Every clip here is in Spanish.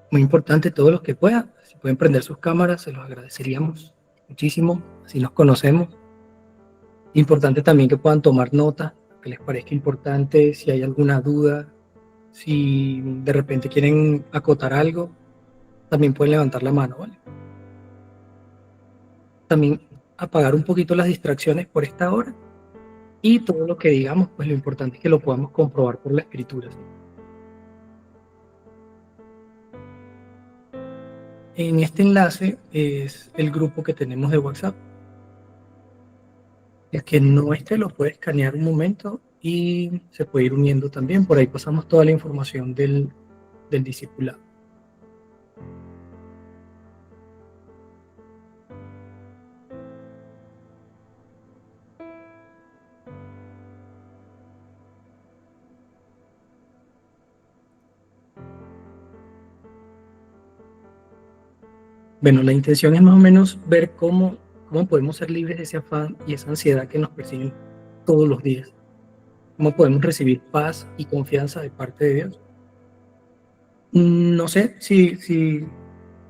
Muy importante, todos los que puedan, si pueden prender sus cámaras, se los agradeceríamos muchísimo, así nos conocemos. Importante también que puedan tomar nota, que les parezca importante, si hay alguna duda, si de repente quieren acotar algo, también pueden levantar la mano, ¿vale? También apagar un poquito las distracciones por esta hora y todo lo que digamos, pues lo importante es que lo podamos comprobar por la escritura, ¿sí? En este enlace es el grupo que tenemos de WhatsApp. El que no esté lo puede escanear un momento y se puede ir uniendo también. Por ahí pasamos toda la información del discipulado. Bueno, la intención es más o menos ver cómo podemos ser libres de ese afán y esa ansiedad que nos persiguen todos los días. Cómo podemos recibir paz y confianza de parte de Dios. No sé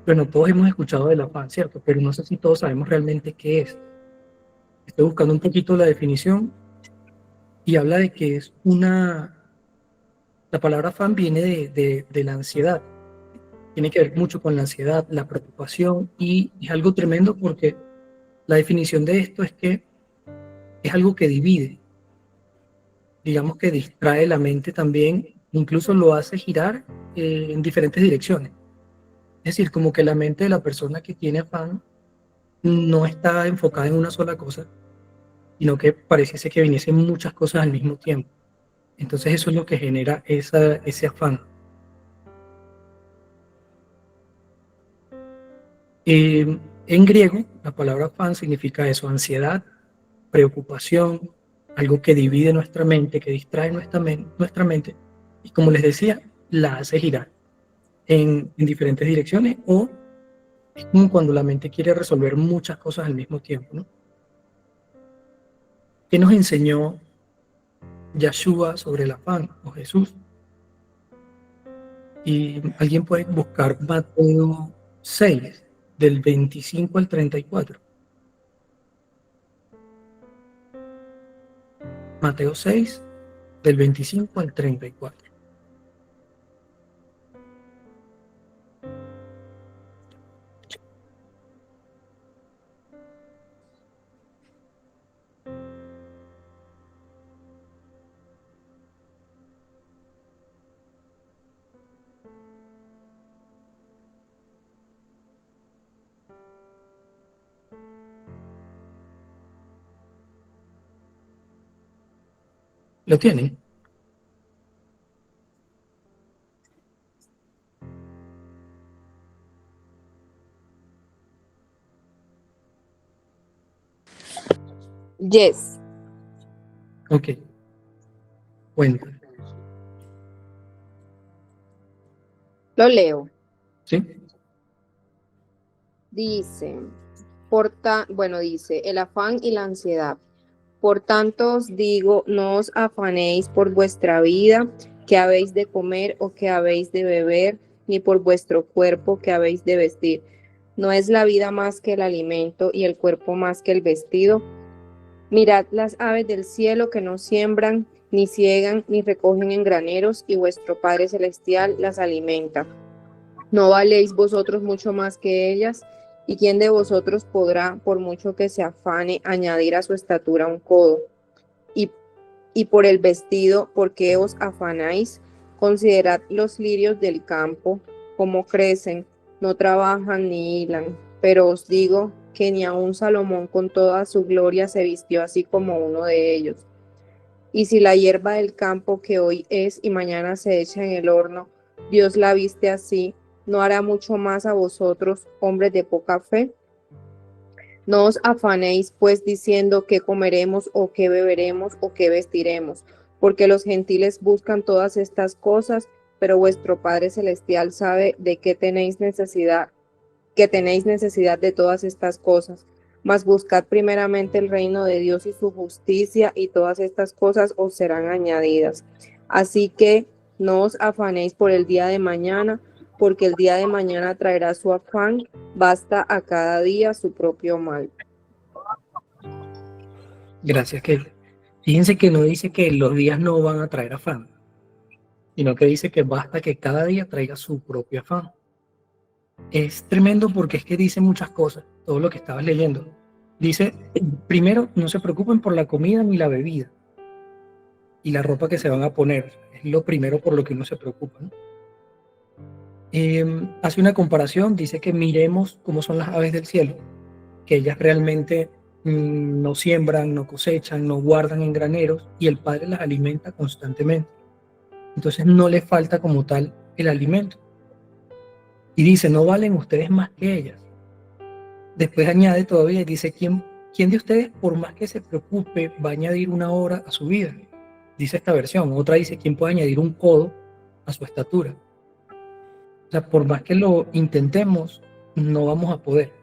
bueno, todos hemos escuchado del afán, ¿cierto? Pero no sé si todos sabemos realmente qué es. Estoy buscando un poquito la definición y habla de que es la palabra afán viene de la ansiedad. Tiene que ver mucho con la ansiedad, la preocupación y es algo tremendo porque la definición de esto es que es algo que divide, digamos que distrae la mente también, incluso lo hace girar en diferentes direcciones. Es decir, como que la mente de la persona que tiene afán no está enfocada en una sola cosa, sino que pareciese que viniesen muchas cosas al mismo tiempo. Entonces eso es lo que genera ese afán. En griego, la palabra afán significa eso, ansiedad, preocupación, algo que divide nuestra mente, que distrae nuestra mente, y como les decía, la hace girar en diferentes direcciones, o es como cuando la mente quiere resolver muchas cosas al mismo tiempo, ¿no? ¿Qué nos enseñó Yeshua sobre el afán, o Jesús? Y alguien puede buscar Mateo 6, del 25 al 34. Mateo 6, del 25 al 34. ¿Lo tienen? Yes, Ok, cuenta. lo leo. ¿Sí? Dice, bueno, dice, el afán y la ansiedad. Por tanto os digo, no os afanéis por vuestra vida, que habéis de comer o que habéis de beber, ni por vuestro cuerpo, que habéis de vestir. ¿No es la vida más que el alimento y el cuerpo más que el vestido? Mirad las aves del cielo que no siembran, ni ciegan, ni recogen en graneros, y vuestro Padre Celestial las alimenta. ¿No valéis vosotros mucho más que ellas? ¿Y quién de vosotros podrá, por mucho que se afane, añadir a su estatura un codo? Y, y por el vestido, ¿por qué os afanáis? Considerad los lirios del campo, cómo crecen, no trabajan ni hilan. Pero os digo que ni aun Salomón con toda su gloria se vistió así como uno de ellos. Y si la hierba del campo que hoy es y mañana se echa en el horno, Dios la viste así, ¿no hará mucho más a vosotros, hombres de poca fe? No os afanéis pues diciendo qué comeremos o qué beberemos o qué vestiremos, porque los gentiles buscan todas estas cosas, pero vuestro Padre Celestial sabe de qué tenéis necesidad, que tenéis necesidad de todas estas cosas. Mas buscad primeramente el reino de Dios y su justicia, y todas estas cosas os serán añadidas. Así que no os afanéis por el día de mañana, porque el día de mañana traerá su afán, basta a cada día su propio mal. Gracias, que fíjense que no dice que los días no van a traer afán, sino que dice que basta que cada día traiga su propio afán. Es tremendo porque es que dice muchas cosas, todo lo que estabas leyendo. Dice, primero, no se preocupen por la comida ni la bebida y la ropa que se van a poner. Es lo primero por lo que uno se preocupa, ¿no? Hace una comparación, dice que miremos cómo son las aves del cielo, que ellas realmente no siembran, no cosechan, no guardan en graneros y el Padre las alimenta constantemente. Entonces no les falta como tal el alimento. Y dice, no valen ustedes más que ellas. Después añade todavía y dice, ¿quién de ustedes, por más que se preocupe, va a añadir una hora a su vida? Dice esta versión. Otra dice, ¿quién puede añadir un codo a su estatura? O sea, por más que lo intentemos, no vamos a poder.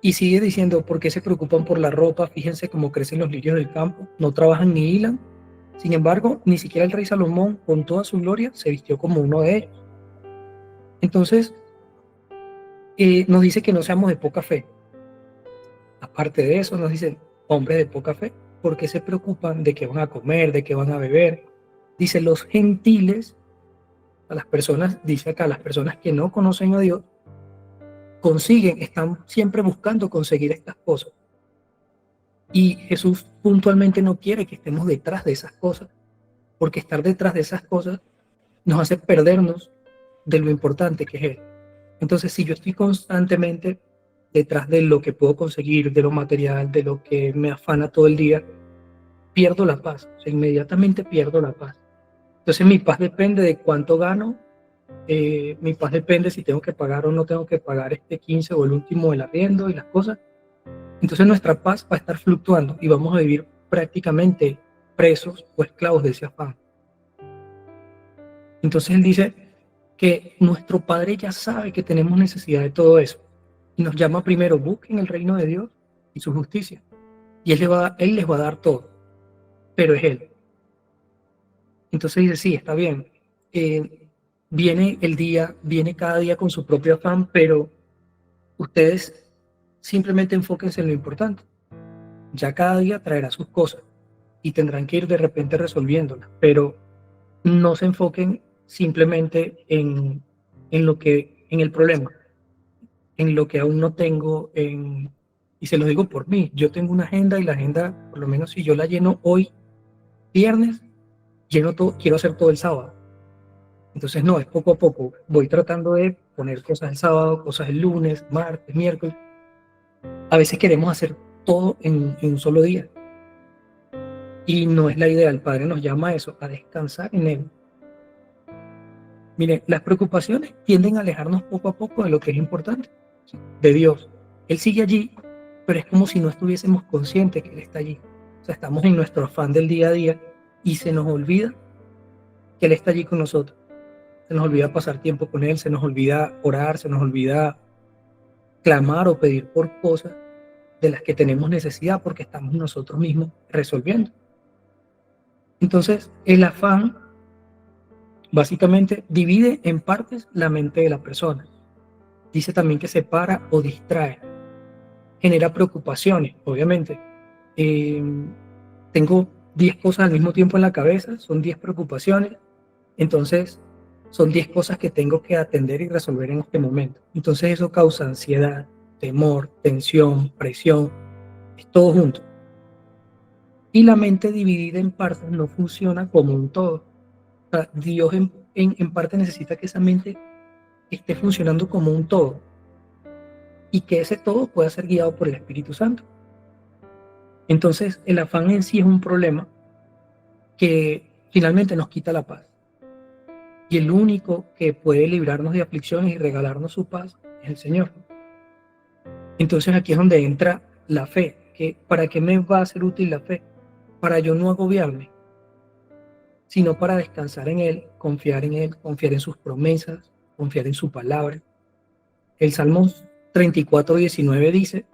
Y sigue diciendo, ¿por qué se preocupan por la ropa? Fíjense cómo crecen los lirios del campo, no trabajan ni hilan. Sin embargo, ni siquiera el rey Salomón, con toda su gloria, se vistió como uno de ellos. Entonces, nos dice que no seamos de poca fe. Aparte de eso, nos dicen, hombres de poca fe, ¿por qué se preocupan de qué van a comer, de qué van a beber? Dice, los gentiles, a las personas, dice acá, las personas que no conocen a Dios, están siempre buscando conseguir estas cosas. Y Jesús puntualmente no quiere que estemos detrás de esas cosas, porque estar detrás de esas cosas nos hace perdernos de lo importante que es Él. Entonces, si yo estoy constantemente detrás de lo que puedo conseguir, de lo material, de lo que me afana todo el día, pierdo la paz, o sea, inmediatamente pierdo la paz. Entonces mi paz depende de cuánto gano, mi paz depende si tengo que pagar o no tengo que pagar este 15 o el último del arriendo y las cosas. Entonces nuestra paz va a estar fluctuando y vamos a vivir prácticamente presos o esclavos de ese afán. Entonces él dice que nuestro Padre ya sabe que tenemos necesidad de todo eso y nos llama primero, busquen el reino de Dios y su justicia y él les va a dar todo, pero es Él. Entonces dice, sí, está bien, viene el día, viene cada día con su propio afán, pero ustedes simplemente enfóquense en lo importante. Ya cada día traerá sus cosas y tendrán que ir de repente resolviéndolas, pero no se enfoquen simplemente en el problema, en lo que aún no tengo, y se lo digo por mí, yo tengo una agenda y la agenda, por lo menos si yo la lleno hoy, viernes, lleno todo, quiero hacer todo el sábado. Entonces no, es poco a poco, voy tratando de poner cosas el sábado, cosas el lunes, martes, miércoles. A veces queremos hacer todo en un solo día y no es la idea. El Padre nos llama a eso, a descansar en Él. Miren, las preocupaciones tienden a alejarnos poco a poco de lo que es importante, de Dios. Él sigue allí, pero es como si no estuviésemos conscientes que Él está allí. O sea, estamos en nuestro afán del día a día y se nos olvida que Él está allí con nosotros. Se nos olvida pasar tiempo con Él, se nos olvida orar, se nos olvida clamar o pedir por cosas de las que tenemos necesidad porque estamos nosotros mismos resolviendo. Entonces, el afán básicamente divide en partes la mente de la persona. Dice también que separa o distrae, genera preocupaciones, obviamente. Tengo 10 cosas al mismo tiempo en la cabeza, son 10 preocupaciones, entonces son 10 cosas que tengo que atender y resolver en este momento. Entonces eso causa ansiedad, temor, tensión, presión, es todo junto. Y la mente dividida en partes no funciona como un todo. O sea, Dios en parte necesita que esa mente esté funcionando como un todo y que ese todo pueda ser guiado por el Espíritu Santo. Entonces el afán en sí es un problema que finalmente nos quita la paz. Y el único que puede librarnos de aflicciones y regalarnos su paz es el Señor. Entonces aquí es donde entra la fe. ¿Para qué me va a ser útil la fe? Para yo no agobiarme, sino para descansar en Él, confiar en sus promesas, confiar en su palabra. El Salmo 34:19 dice,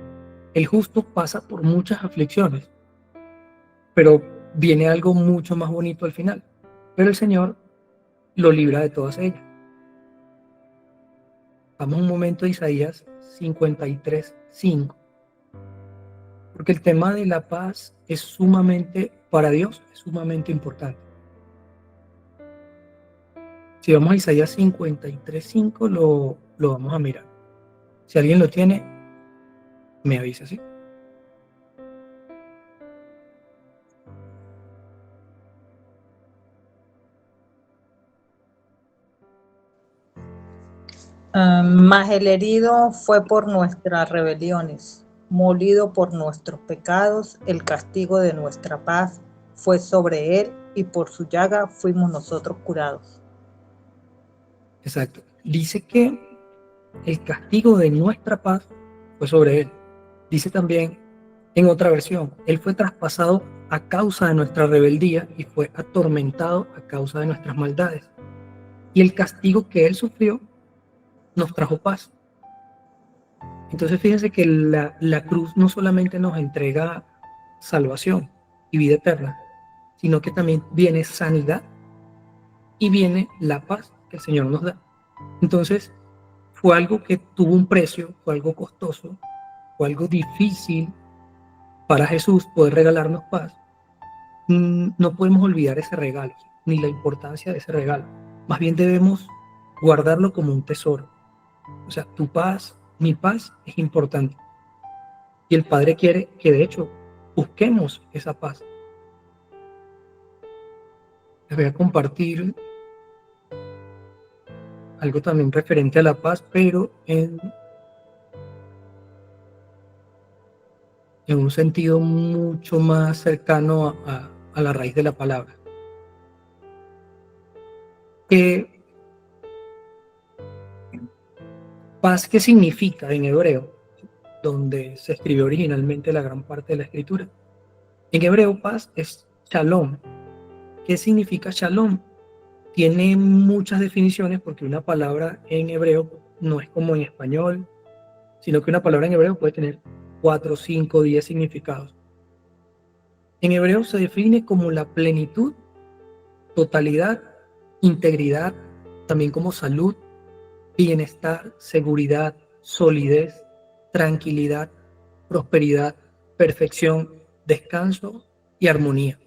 el justo pasa por muchas aflicciones, pero viene algo mucho más bonito al final. Pero el Señor lo libra de todas ellas. Vamos un momento a Isaías 53:5, porque el tema de la paz es sumamente, para Dios, es sumamente importante. Si vamos a Isaías 53:5, lo vamos a mirar. Si alguien lo tiene, me avisa, ¿sí? Mas el herido fue por nuestras rebeliones, molido por nuestros pecados, el castigo de nuestra paz fue sobre él, y por su llaga fuimos nosotros curados. Exacto. Dice que el castigo de nuestra paz fue sobre él. Dice también en otra versión, él fue traspasado a causa de nuestra rebeldía y fue atormentado a causa de nuestras maldades. Y el castigo que él sufrió nos trajo paz. Entonces fíjense que la cruz no solamente nos entrega salvación y vida eterna, sino que también viene sanidad y viene la paz que el Señor nos da. Entonces fue algo que tuvo un precio, fue algo costoso, fue algo difícil para Jesús poder regalarnos paz. No podemos olvidar ese regalo, ni la importancia de ese regalo. Más bien debemos guardarlo como un tesoro. O sea, tu paz, mi paz es importante. Y el Padre quiere que de hecho busquemos esa paz. Les voy a compartir algo también referente a la paz, pero en un sentido mucho más cercano a la raíz de la palabra. Paz, ¿qué significa en hebreo? Donde se escribió originalmente la gran parte de la escritura. En hebreo, paz es shalom. ¿Qué significa shalom? Tiene muchas definiciones porque una palabra en hebreo no es como en español, sino que una palabra en hebreo puede tener 4, 5, 10 significados. En hebreo se define como la plenitud, totalidad, integridad, también como salud, bienestar, seguridad, solidez, tranquilidad, prosperidad, perfección, descanso y armonía.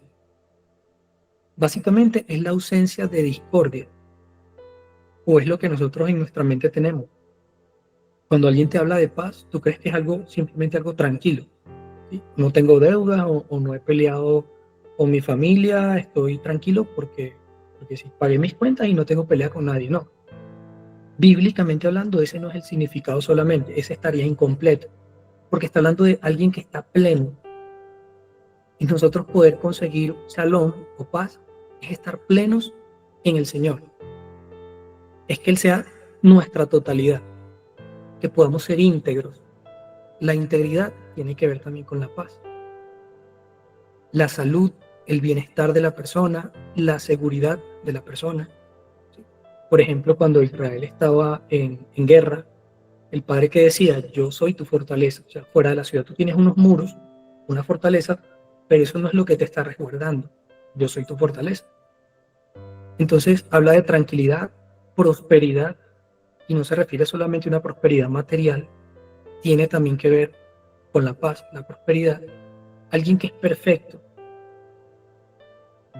Básicamente es la ausencia de discordia, o es lo que nosotros en nuestra mente tenemos. Cuando alguien te habla de paz, tú crees que es algo, simplemente algo tranquilo, ¿sí? No tengo deudas o no he peleado con mi familia, estoy tranquilo porque sí, pagué mis cuentas y no tengo pelea con nadie, no. Bíblicamente hablando, ese no es el significado solamente, ese estaría incompleto, porque está hablando de alguien que está pleno. Y nosotros poder conseguir shalom o paz es estar plenos en el Señor. Es que Él sea nuestra totalidad, que podamos ser íntegros. La integridad tiene que ver también con la paz. La salud, el bienestar de la persona, la seguridad de la persona. Por ejemplo, cuando Israel estaba en guerra, el padre que decía, yo soy tu fortaleza. O sea, fuera de la ciudad tú tienes unos muros, una fortaleza, pero eso no es lo que te está resguardando. Yo soy tu fortaleza. Entonces habla de tranquilidad, prosperidad, y no se refiere solamente a una prosperidad material, tiene también que ver con la paz, la prosperidad. Alguien que es perfecto,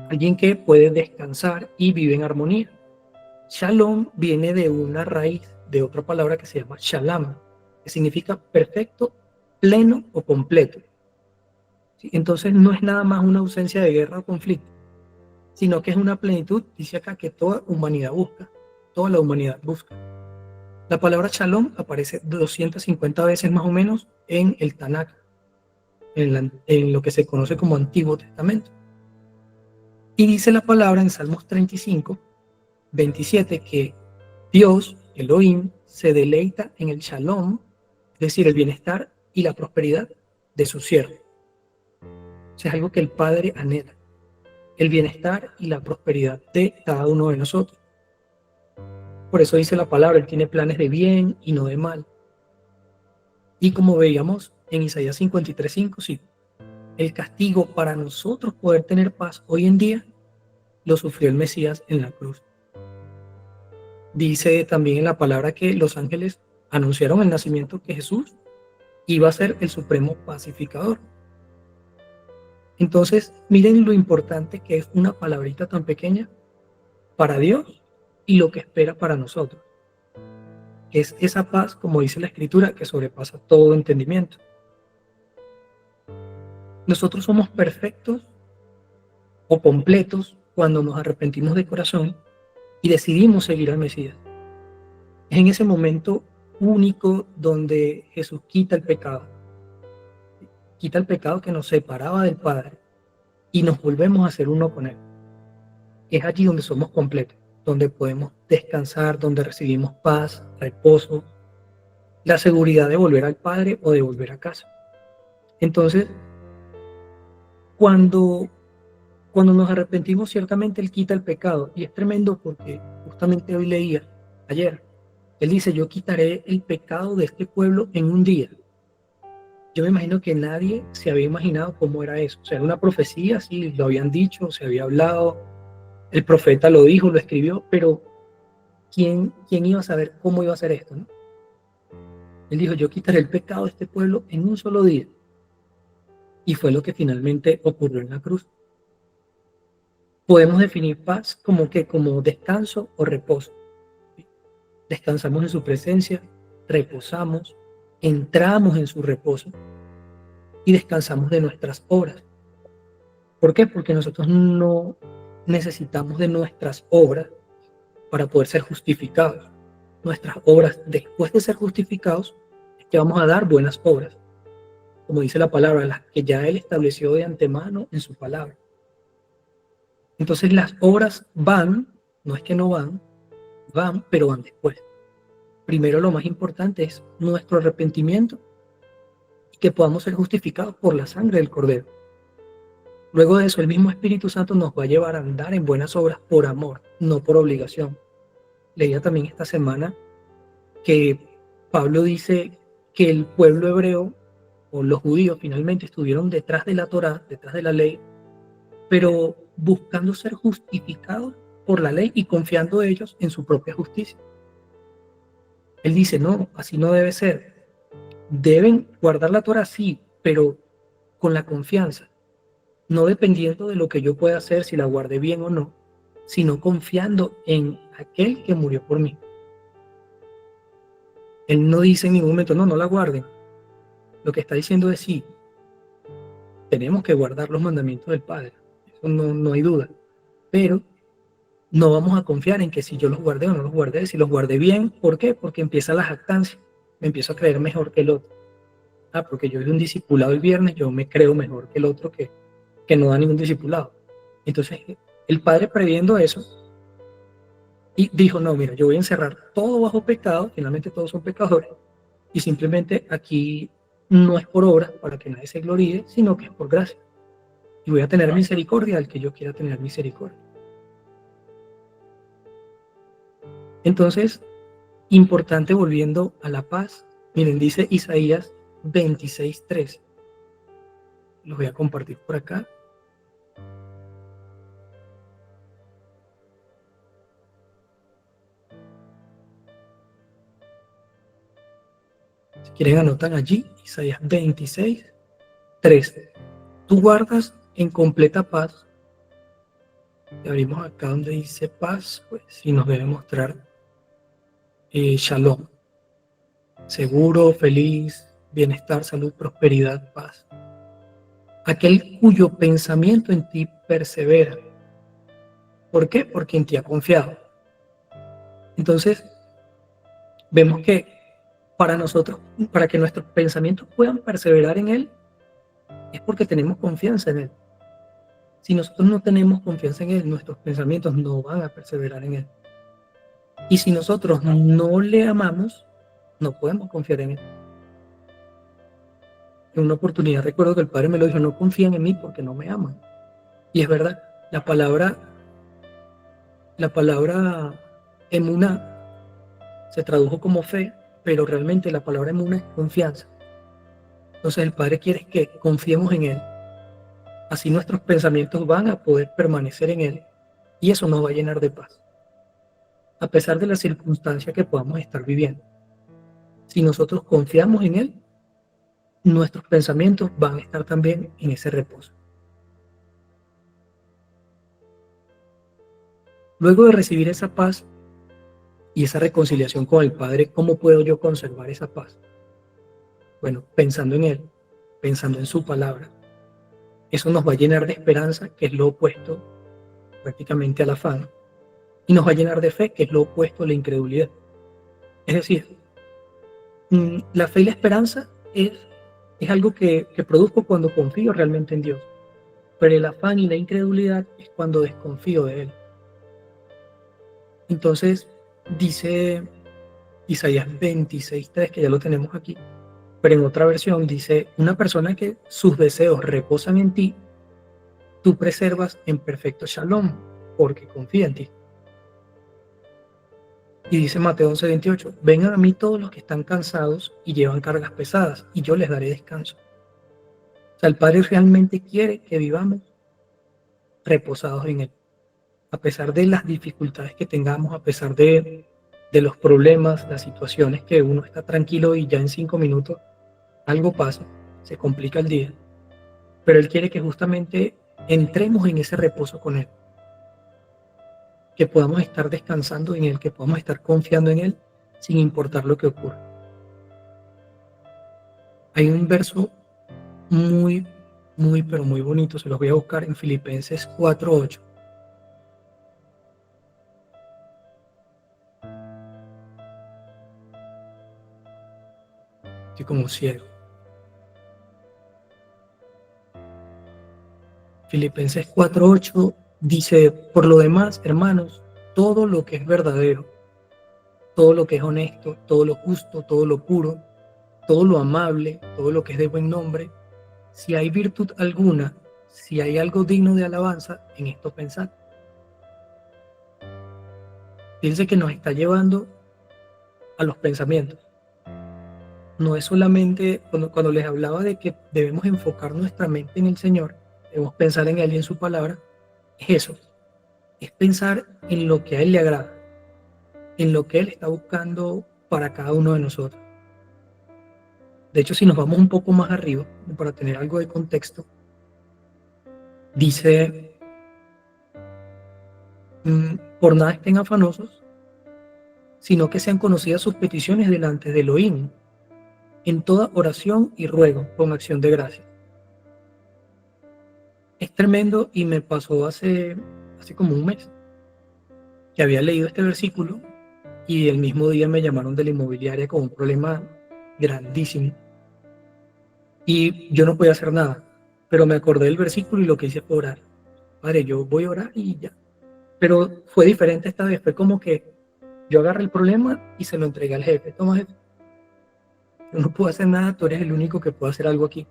alguien que puede descansar y vive en armonía. Shalom viene de una raíz de otra palabra que se llama shalom, que significa perfecto, pleno o completo. ¿Sí? Entonces no es nada más una ausencia de guerra o conflicto, sino que es una plenitud, dice acá, que toda humanidad busca, toda la humanidad busca. La palabra shalom aparece 250 veces más o menos en el Tanakh, en lo que se conoce como Antiguo Testamento. Y dice la palabra en Salmos 35, 27, que Dios, Elohim, se deleita en el shalom, es decir, el bienestar y la prosperidad de su siervo. O sea, es algo que el Padre anhela, el bienestar y la prosperidad de cada uno de nosotros. Por eso dice la palabra, Él tiene planes de bien y no de mal. Y como veíamos en Isaías 53:5, sí, el castigo para nosotros poder tener paz hoy en día lo sufrió el Mesías en la cruz. Dice también en la palabra que los ángeles anunciaron el nacimiento que Jesús iba a ser el supremo pacificador. Entonces, miren lo importante que es una palabrita tan pequeña para Dios y lo que espera para nosotros. Es esa paz, como dice la Escritura, que sobrepasa todo entendimiento. Nosotros somos perfectos o completos cuando nos arrepentimos de corazón y decidimos seguir al Mesías. Es en ese momento único donde Jesús quita el pecado que nos separaba del Padre y nos volvemos a ser uno con Él. Es allí donde somos completos, donde podemos descansar, donde recibimos paz, reposo, la seguridad de volver al Padre o de volver a casa. Entonces, cuando nos arrepentimos, ciertamente Él quita el pecado. Y es tremendo porque justamente hoy leía, ayer, Él dice, yo quitaré el pecado de este pueblo en un día. Yo me imagino que nadie se había imaginado cómo era eso. O sea, era una profecía, sí, lo habían dicho, se había hablado, el profeta lo dijo, lo escribió, pero ¿quién iba a saber cómo iba a ser esto, no? Él dijo, yo quitaré el pecado de este pueblo en un solo día. Y fue lo que finalmente ocurrió en la cruz. Podemos definir paz como descanso o reposo. Descansamos en su presencia, reposamos, entramos en su reposo y descansamos de nuestras obras. ¿Por qué? Porque nosotros no necesitamos de nuestras obras para poder ser justificados. Nuestras obras, después de ser justificados, es que vamos a dar buenas obras, como dice la palabra, las que ya Él estableció de antemano en su palabra. Entonces las obras van, no es que no van, pero van después. Primero lo más importante es nuestro arrepentimiento y que podamos ser justificados por la sangre del Cordero. Luego de eso, el mismo Espíritu Santo nos va a llevar a andar en buenas obras por amor, no por obligación. Leía también esta semana que Pablo dice que el pueblo hebreo o los judíos finalmente estuvieron detrás de la Torá, detrás de la ley, pero buscando ser justificados por la ley y confiando ellos en su propia justicia. Él dice, no, así no debe ser. Deben guardar la Torá, sí, pero con la confianza, no dependiendo de lo que yo pueda hacer, si la guardé bien o no, sino confiando en aquel que murió por mí. Él no dice en ningún momento, no la guarden. Lo que está diciendo es sí, tenemos que guardar los mandamientos del Padre, eso no hay duda, pero no vamos a confiar en que si yo los guardé o no los guardé, si los guardé bien, ¿por qué? Porque empieza la jactancia, me empiezo a creer mejor que el otro. Porque yo hice un discipulado el viernes, yo me creo mejor que el otro que no da ningún discipulado. Entonces, el Padre previendo eso, y dijo, no, mira, yo voy a encerrar todo bajo pecado, finalmente todos son pecadores, y simplemente aquí no es por obra para que nadie se gloríe, sino que es por gracia. Y voy a tener misericordia al que yo quiera tener misericordia. Entonces, importante volviendo a la paz, miren, dice Isaías 26:3. Los voy a compartir por acá. Si quieren anotan allí, Isaías 26:3. Tú guardas en completa paz. Y abrimos acá donde dice paz, pues sí nos debe mostrar Shalom. Seguro, feliz, bienestar, salud, prosperidad, paz. Aquel cuyo pensamiento en ti persevera. ¿Por qué? Porque en ti ha confiado. Entonces, vemos que para nosotros, para que nuestros pensamientos puedan perseverar en Él, es porque tenemos confianza en Él. Si nosotros no tenemos confianza en Él, nuestros pensamientos no van a perseverar en Él. Y si nosotros no le amamos, no podemos confiar en Él. En una oportunidad recuerdo que el Padre me lo dijo, no confían en mí porque no me aman. Y es verdad, la palabra emuná se tradujo como fe, pero realmente la palabra emuná es confianza. Entonces el Padre quiere que confiemos en Él. Así nuestros pensamientos van a poder permanecer en Él y eso nos va a llenar de paz. a pesar de la circunstancia que podamos estar viviendo. Si nosotros confiamos en Él, nuestros pensamientos van a estar también en ese reposo. Luego de recibir esa paz y esa reconciliación con el Padre, ¿cómo puedo yo conservar esa paz? Bueno, pensando en Él, pensando en su palabra. Eso nos va a llenar de esperanza, que es lo opuesto prácticamente al afán, y nos va a llenar de fe, que es lo opuesto a la incredulidad. Es decir, la fe y la esperanza es algo que produzco cuando confío realmente en Dios, pero el afán y la incredulidad es cuando desconfío de Él. Entonces, dice Isaías 26:3, que ya lo tenemos aquí, pero en otra versión dice: una persona que sus deseos reposan en ti, tú preservas en perfecto shalom, porque confía en ti. Y dice Mateo 11:28, vengan a mí todos los que están cansados y llevan cargas pesadas, y yo les daré descanso. O sea, el Padre realmente quiere que vivamos reposados en Él. A pesar de las dificultades que tengamos, a pesar de los problemas, las situaciones que uno está tranquilo y ya en 5 minutos algo pasa, se complica el día. Pero Él quiere que justamente entremos en ese reposo con Él. Que podamos estar descansando en Él, que podamos estar confiando en Él sin importar lo que ocurra. Hay un verso muy, pero muy bonito, se los voy a buscar en Filipenses 4:8. Estoy como ciego. Filipenses 4:8 dice: por lo demás, hermanos, todo lo que es verdadero, todo lo que es honesto, todo lo justo, todo lo puro, todo lo amable, todo lo que es de buen nombre, si hay virtud alguna, si hay algo digno de alabanza, en esto pensad. Fíjense que nos está llevando a los pensamientos. No es solamente, cuando les hablaba de que debemos enfocar nuestra mente en el Señor, debemos pensar en Él y en su palabra, es eso, es pensar en lo que a Él le agrada, en lo que Él está buscando para cada uno de nosotros. De hecho, si nos vamos un poco más arriba, para tener algo de contexto, dice: por nada estén afanosos, sino que sean conocidas sus peticiones delante de Elohim, en toda oración y ruego, con acción de gracias. Es tremendo, y me pasó hace como un mes, que había leído este versículo, y el mismo día me llamaron de la inmobiliaria con un problema grandísimo, y yo no podía hacer nada, pero me acordé del versículo y lo que hice fue orar. Padre, yo voy a orar y ya. Pero fue diferente esta vez, fue como que yo agarré el problema y se lo entregué al jefe. Toma, jefe, yo no puedo hacer nada, tú eres el único que puede hacer algo aquí.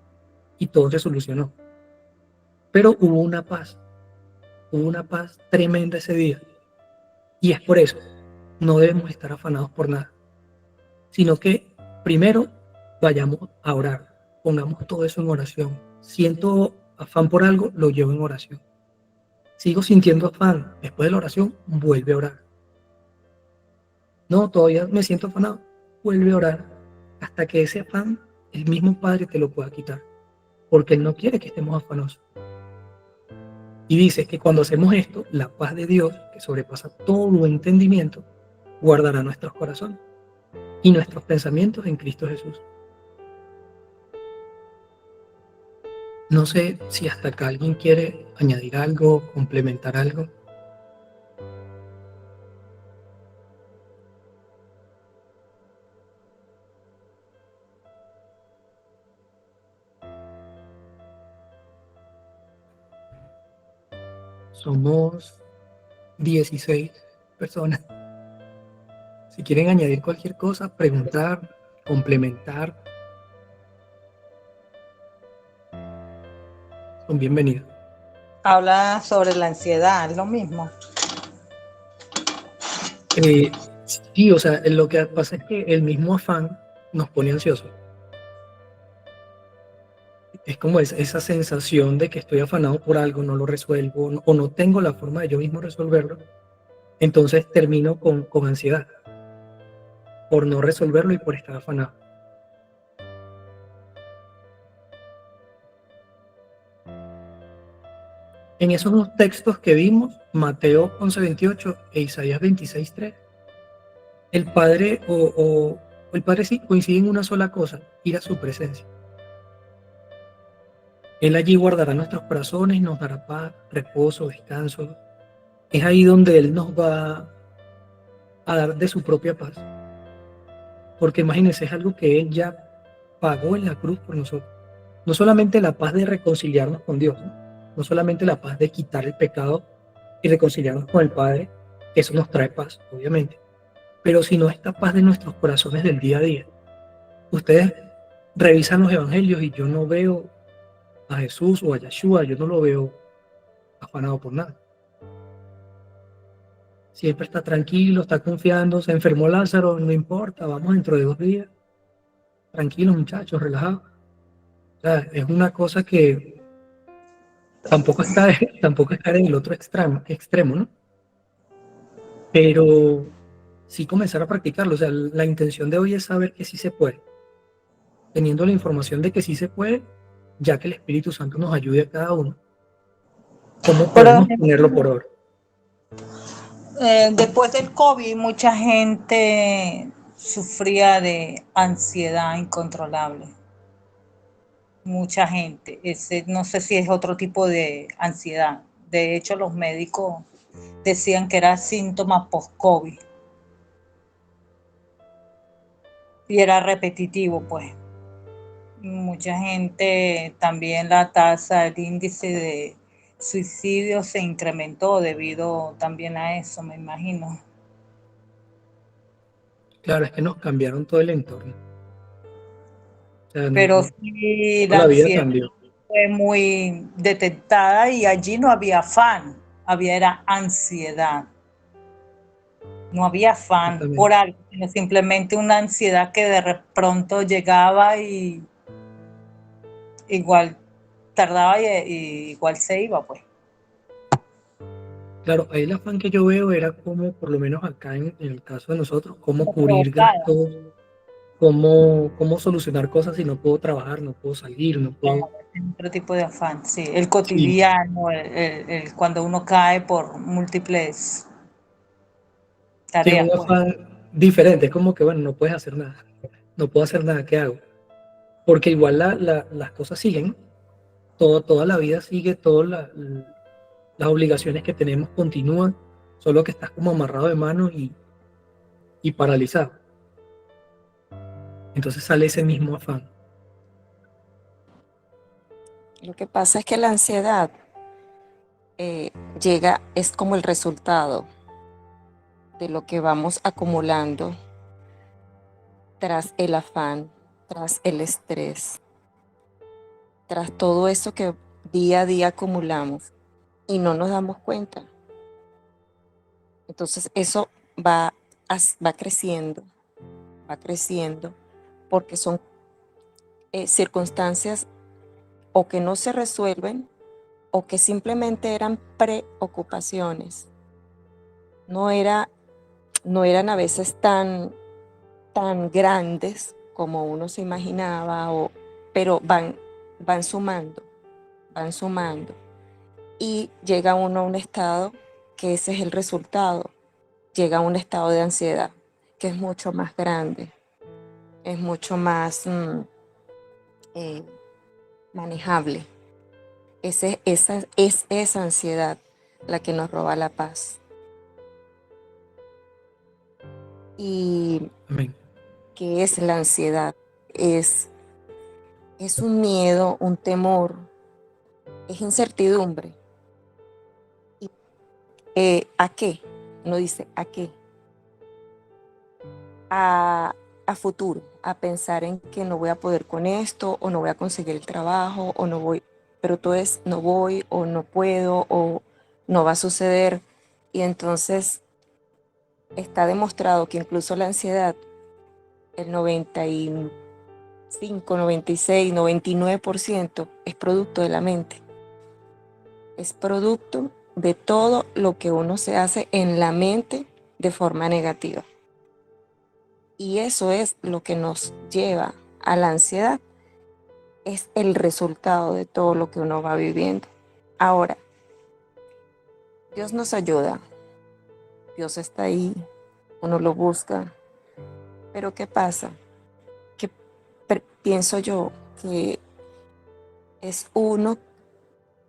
Y todo se solucionó. Pero hubo una paz tremenda ese día. Y es por eso, no debemos estar afanados por nada, sino que primero vayamos a orar, pongamos todo eso en oración. Siento afán por algo, lo llevo en oración. Sigo sintiendo afán, después de la oración, vuelve a orar. No, todavía me siento afanado, vuelve a orar, hasta que ese afán, el mismo Padre te lo pueda quitar, porque Él no quiere que estemos afanosos. Y dice que cuando hacemos esto, la paz de Dios, que sobrepasa todo entendimiento, guardará nuestros corazones y nuestros pensamientos en Cristo Jesús. No sé si hasta acá alguien quiere añadir algo, complementar algo. Somos 16 personas. Si quieren añadir cualquier cosa, preguntar, complementar, son bienvenidos. Habla sobre la ansiedad, es lo mismo. Sí, o sea, lo que pasa es que el mismo afán nos pone ansiosos. Es como esa sensación de que estoy afanado por algo, no lo resuelvo, o no tengo la forma de yo mismo resolverlo. entonces termino con ansiedad por no resolverlo y por estar afanado. En esos dos textos que vimos, Mateo 11:28 e Isaías 26:3, el Padre el Padre sí coincide en una sola cosa: ir a su presencia. Él allí guardará nuestros corazones, nos dará paz, reposo, descanso. Es ahí donde Él nos va a dar de su propia paz. Porque imagínense, es algo que Él ya pagó en la cruz por nosotros. No solamente la paz de reconciliarnos con Dios, no solamente la paz de quitar el pecado y reconciliarnos con el Padre, que eso nos trae paz, obviamente, pero sino esta paz de nuestros corazones del día a día. Ustedes revisan los evangelios y yo no veo a Jesús o a Yeshua, yo no lo veo afanado por nada. Siempre está tranquilo, está confiando, se enfermó Lázaro, no importa, vamos dentro de 2 días. Tranquilos muchachos, relajados. O sea, es una cosa que tampoco está en el otro extremo, ¿no? Pero sí comenzar a practicarlo. O sea, la intención de hoy es saber que sí se puede. Teniendo la información de que sí se puede, ya que el Espíritu Santo nos ayude a cada uno, ¿cómo Pero podemos tenerlo por obra? después del COVID, mucha gente sufría de ansiedad incontrolable. Mucha gente. No sé si es otro tipo de ansiedad. De hecho, los médicos decían que era síntoma post-COVID. Y era repetitivo, pues. Mucha gente, también la tasa, el índice de suicidio se incrementó debido también a eso, me imagino. Claro, es que nos cambiaron todo el entorno. O sea, Pero sí, toda la la vida ansiedad cambió. fue muy detectada y allí no había afán, era ansiedad. No había afán por Exactamente. algo, sino simplemente una ansiedad que de pronto llegaba y igual tardaba y igual se iba, pues. Claro, ahí el afán que yo veo era como, por lo menos acá en el caso de nosotros, cómo cubrir Provocada. gastos, cómo solucionar cosas si no puedo trabajar, no puedo salir, no puedo. Otro tipo de afán, sí. El Sí, cotidiano, cuando uno cae por múltiples sí, tareas, un pues. afán diferente, es como que, bueno, no puedes hacer nada, no puedo hacer nada, ¿qué hago? Porque igual las cosas siguen, toda la vida sigue, las obligaciones que tenemos continúan, solo que estás como amarrado de manos y paralizado. Entonces sale ese mismo afán. Lo que pasa es que la ansiedad es como el resultado de lo que vamos acumulando tras el afán, tras el estrés, tras todo eso que día a día acumulamos y no nos damos cuenta. Entonces eso va creciendo, porque son circunstancias o que no se resuelven o que simplemente eran preocupaciones. No eran a veces tan grandes como uno se imaginaba, pero van sumando y llega uno a un estado que ese es el resultado, llega a un estado de ansiedad que es mucho más grande, es mucho más manejable. Es esa ansiedad la que nos roba la paz. ¿Y Amén. qué es la ansiedad? Es un miedo, un temor, es incertidumbre. ¿A qué? Uno dice, ¿a qué? A futuro, a pensar en que no voy a poder con esto, o no voy a conseguir el trabajo, o no voy, pero todo es no voy, o no puedo, o no va a suceder. Y entonces está demostrado que incluso la ansiedad, el 95, 96, 99% es producto de la mente. Es producto de todo lo que uno se hace en la mente de forma negativa. Y eso es lo que nos lleva a la ansiedad, es el resultado de todo lo que uno va viviendo. Ahora, Dios nos ayuda, Dios está ahí, uno lo busca, pero ¿qué pasa? Que pienso yo que es uno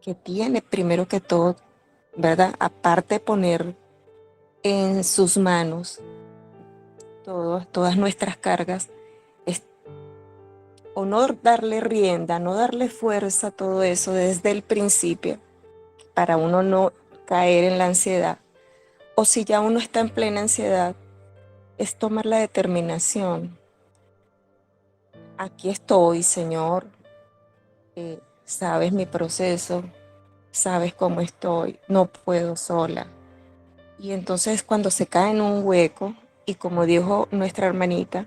que tiene primero que todo, ¿verdad? Aparte de poner en sus manos todas nuestras cargas, es, o no darle rienda, no darle fuerza a todo eso desde el principio, para uno no caer en la ansiedad. O si ya uno está en plena ansiedad, es tomar la determinación. Aquí estoy, Señor, sabes mi proceso, sabes cómo estoy, no puedo sola. Y entonces cuando se cae en un hueco, y como dijo nuestra hermanita,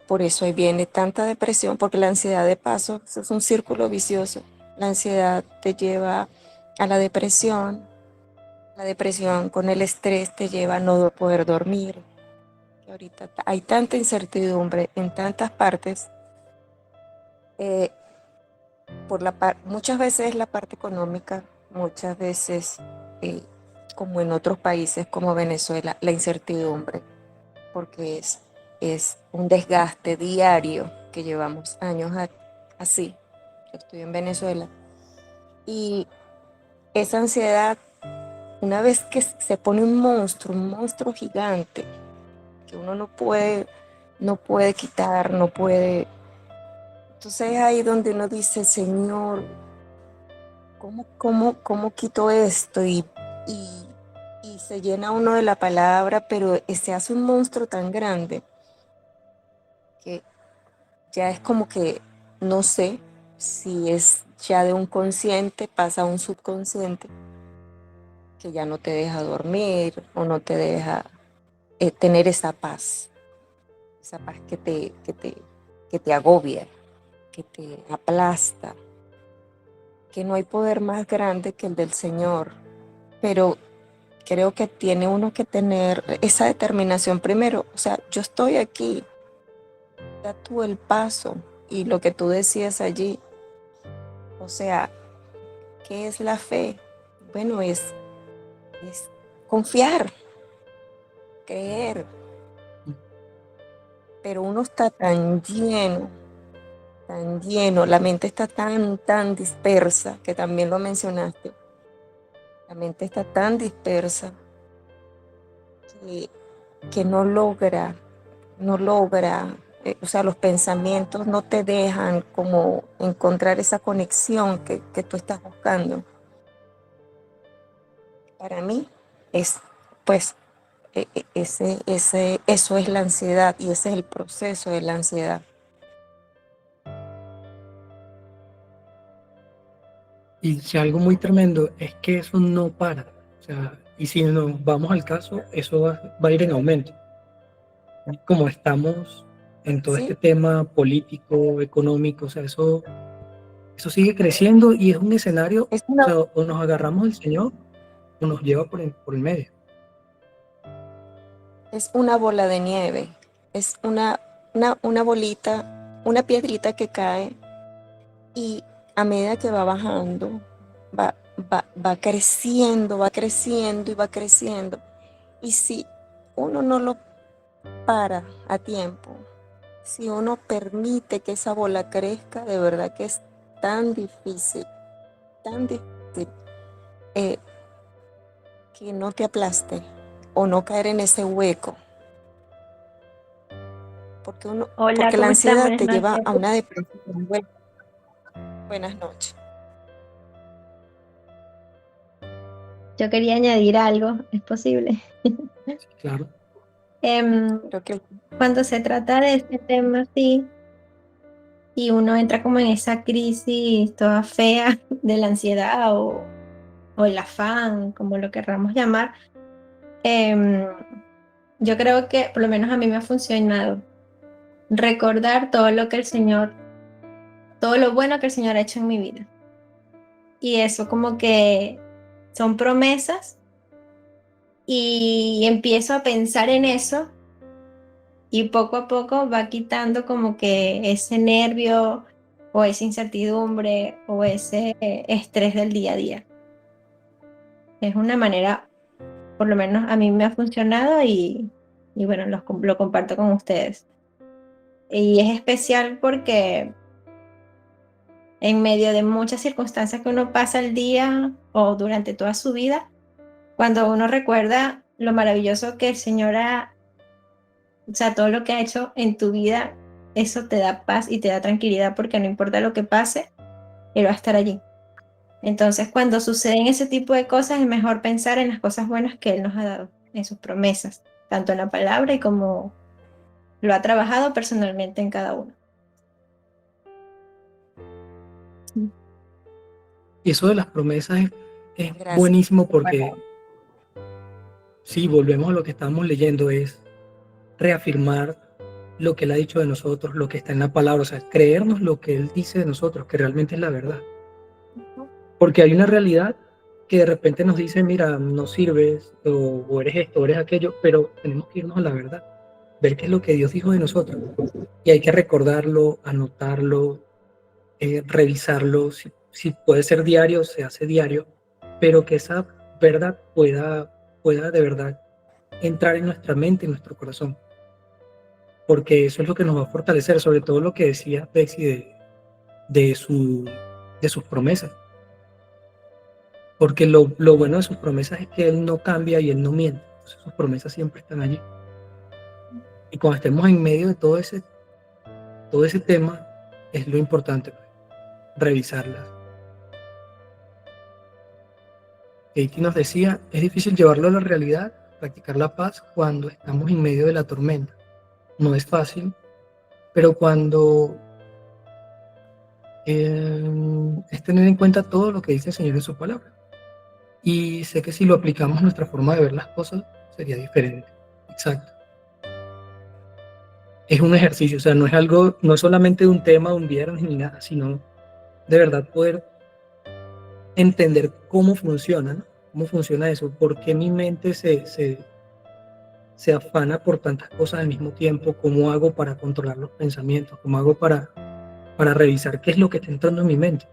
por eso ahí viene tanta depresión, porque la ansiedad de paso es un círculo vicioso. La ansiedad te lleva a la depresión con el estrés te lleva a no poder dormir. Que ahorita hay tanta incertidumbre en tantas partes, muchas veces la parte económica, muchas veces, como en otros países como Venezuela, la incertidumbre, porque es un desgaste diario que llevamos años así. Yo estoy en Venezuela y esa ansiedad, una vez que se pone un monstruo gigante, que uno no puede quitar, no puede. Entonces es ahí donde uno dice, Señor, ¿cómo quito esto? Y se llena uno de la palabra, pero se hace un monstruo tan grande que ya es como que no sé si es ya de un consciente, pasa a un subconsciente, que ya no te deja dormir o no te deja tener esa paz que te agobia, que te aplasta, que no hay poder más grande que el del Señor. Pero creo que tiene uno que tener esa determinación primero. O sea, yo estoy aquí, da tú el paso. Y lo que tú decías allí, o sea, ¿qué es la fe? Bueno, es confiar, creer. Pero uno está tan lleno, la mente está tan dispersa, que también lo mencionaste. La mente está tan dispersa que no logra, o sea, los pensamientos no te dejan como encontrar esa conexión que tú estás buscando. Para mí es, pues, eso es la ansiedad, y ese es el proceso de la ansiedad. Y si algo muy tremendo es que eso no para. O sea, y si nos vamos al caso, eso va a ir en aumento. Como estamos en todo este ¿Sí? tema político, económico, o sea, eso sigue creciendo y es un escenario, Es o una, sea, o nos agarramos del Señor o nos lleva por el medio. es una bola de nieve, es una bolita, una piedrita que cae, y a medida que va bajando, va creciendo y va creciendo. Y si uno no lo para a tiempo, si uno permite que esa bola crezca, de verdad que es tan difícil, eh, que no te aplaste o no caer en ese hueco. Hola, Porque la ¿cómo están? ansiedad Buenas te lleva noches. a una depresión. Buenas noches. Yo quería añadir algo, ¿es posible? Claro. Creo que Cuando se trata de este tema así, y uno entra como en esa crisis toda fea de la ansiedad o el afán, como lo querramos llamar, em, yo creo que por lo menos a mí me ha funcionado recordar todo lo que todo lo bueno que el Señor ha hecho en mi vida. Y eso como que son promesas y empiezo a pensar en eso y poco a poco va quitando como que ese nervio o esa incertidumbre o ese estrés del día a día. Es una manera, por lo menos a mí me ha funcionado y bueno, lo comparto con ustedes. Y es especial porque en medio de muchas circunstancias que uno pasa el día o durante toda su vida, cuando uno recuerda lo maravilloso que el Señor o sea, todo lo que ha hecho en tu vida, eso te da paz y te da tranquilidad porque no importa lo que pase, Él va a estar allí. Entonces, cuando suceden ese tipo de cosas, es mejor pensar en las cosas buenas que Él nos ha dado, en sus promesas, tanto en la palabra y como lo ha trabajado personalmente en cada uno. Y eso de las promesas es Gracias. buenísimo porque, sí, volvemos a lo que estábamos leyendo, es reafirmar lo que Él ha dicho de nosotros, lo que está en la palabra, o sea, creernos lo que Él dice de nosotros, que realmente es la verdad. Porque hay una realidad que de repente nos dice, mira, no sirves, o eres esto, o eres aquello, pero tenemos que irnos a la verdad, ver qué es lo que Dios dijo de nosotros. Y hay que recordarlo, anotarlo, revisarlo, si puede ser diario, se hace diario, pero que esa verdad pueda de verdad entrar en nuestra mente, en nuestro corazón, porque eso es lo que nos va a fortalecer, sobre todo lo que decía Bexy de sus promesas, porque lo bueno de sus promesas es que Él no cambia y Él no miente, entonces sus promesas siempre están allí. Y cuando estemos en medio de todo ese tema, es lo importante, revisarlas. Katie nos decía, es difícil llevarlo a la realidad, practicar la paz cuando estamos en medio de la tormenta. No es fácil, pero cuando es tener en cuenta todo lo que dice el Señor en su palabra. Y sé que si lo aplicamos a nuestra forma de ver las cosas, sería diferente. Exacto. Es un ejercicio, o sea, no es solamente un tema de un viernes ni nada, sino de verdad poder entender cómo funciona, ¿no? Cómo funciona eso, por qué mi mente se afana por tantas cosas al mismo tiempo, cómo hago para controlar los pensamientos, cómo hago para revisar qué es lo que está entrando en mi mente,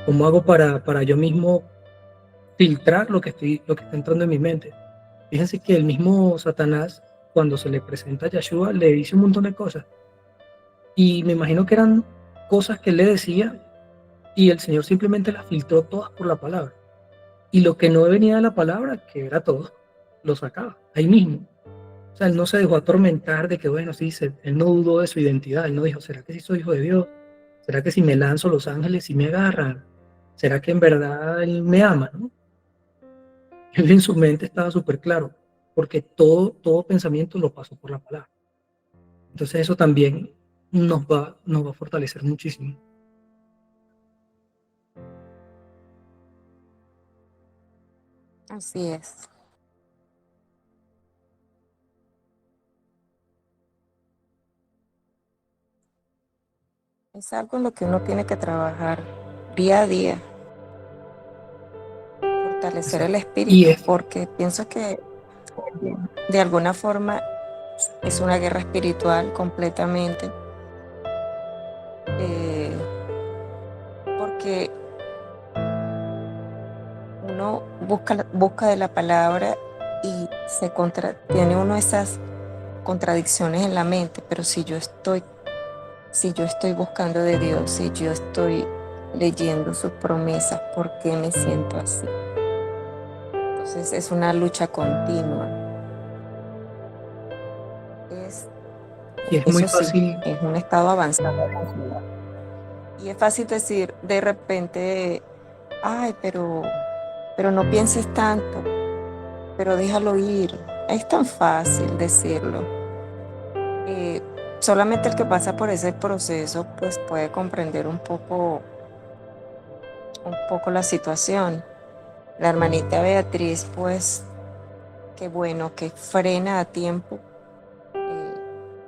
cómo hago para yo mismo filtrar lo que está entrando en mi mente. Fíjense que el mismo Satanás, cuando se le presenta a Yeshua, le dice un montón de cosas. Y me imagino que eran cosas que él le decía y el Señor simplemente las filtró todas por la palabra. Y lo que no venía de la palabra, que era todo, lo sacaba ahí mismo. O sea, él no se dejó atormentar de que, bueno, sí, él no dudó de su identidad. Él no dijo, ¿será que sí soy hijo de Dios? ¿Será que si me lanzo los ángeles sí me agarran? ¿Será que en verdad él me ama? ¿No? Él en su mente estaba súper claro, porque todo pensamiento lo pasó por la palabra. Entonces eso también nos va a fortalecer muchísimo. Así es. Es algo en lo que uno tiene que trabajar día a día, fortalecer el espíritu, porque pienso que de alguna forma es una guerra espiritual completamente, porque uno busca de la palabra y tiene uno esas contradicciones en la mente, pero si yo estoy buscando de Dios, si yo estoy leyendo sus promesas, ¿por qué me siento así? Entonces es una lucha continua. Y es muy fácil. Sí, es un estado avanzado. Y es fácil decir de repente, ay, pero no pienses tanto, pero déjalo ir. Es tan fácil decirlo. Solamente el que pasa por ese proceso pues puede comprender un poco la situación. La hermanita Beatriz, pues, qué bueno que frena a tiempo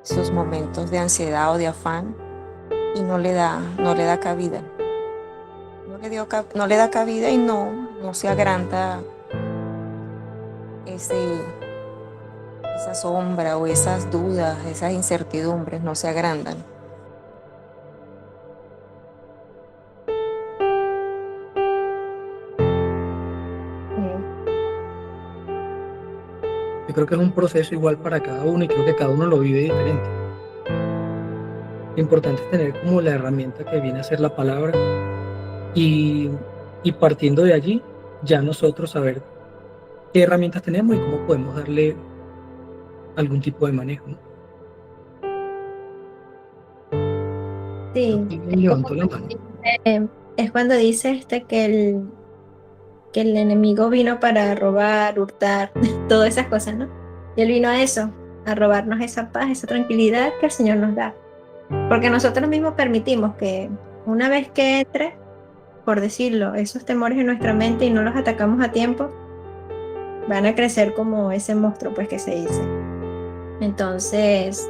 sus momentos de ansiedad o de afán y no le da cabida. No le da cabida y no no se agranda esa sombra o esas dudas, esas incertidumbres, no se agrandan. Yo creo que es un proceso igual para cada uno y creo que cada uno lo vive diferente. Lo importante es tener como la herramienta que viene a ser la palabra y partiendo de allí, ya nosotros saber qué herramientas tenemos y cómo podemos darle algún tipo de manejo, ¿no? Sí, Alguien levantó la mano. es cuando dice que el enemigo vino para robar, hurtar, todas esas cosas, ¿no? Y él vino a eso, a robarnos esa paz, esa tranquilidad que el Señor nos da. Porque nosotros mismos permitimos que una vez que entre, por decirlo, esos temores en nuestra mente y no los atacamos a tiempo, van a crecer como ese monstruo, pues, que se dice. Entonces,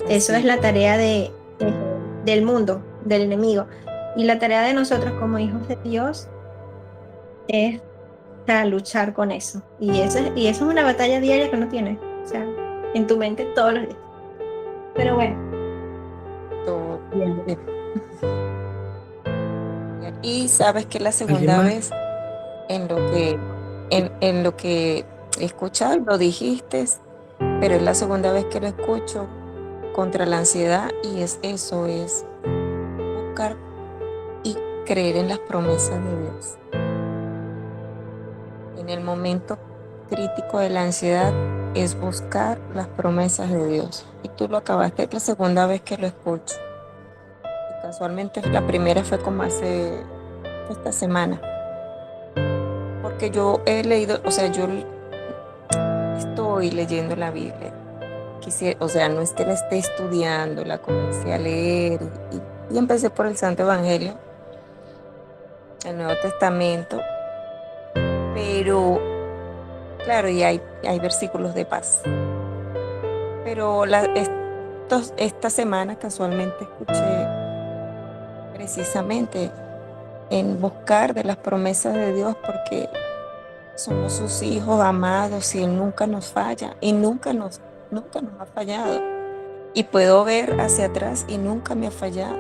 eso es la tarea del mundo, del enemigo. Y la tarea de nosotros como hijos de Dios es, o sea, luchar con eso. Y eso es una batalla diaria que uno tiene, o sea, en tu mente todos los días. Pero bueno. Bien. Y sabes que la segunda vez en lo que he escuchado, lo dijiste, pero es la segunda vez que lo escucho contra la ansiedad y es buscar y creer en las promesas de Dios. En el momento crítico de la ansiedad es buscar las promesas de Dios. Y tú lo acabaste, es la segunda vez que lo escucho. Y casualmente la primera fue como esta semana. Porque yo he leído, o sea, yo estoy leyendo la Biblia. O sea, no es que la esté estudiando, la comencé a leer y empecé por el Santo Evangelio, el Nuevo Testamento. Pero, claro, y hay versículos de paz. Pero esta semana casualmente escuché precisamente en buscar de las promesas de Dios porque somos sus hijos amados y Él nunca nos falla y nunca nos ha fallado. Y puedo ver hacia atrás y nunca me ha fallado.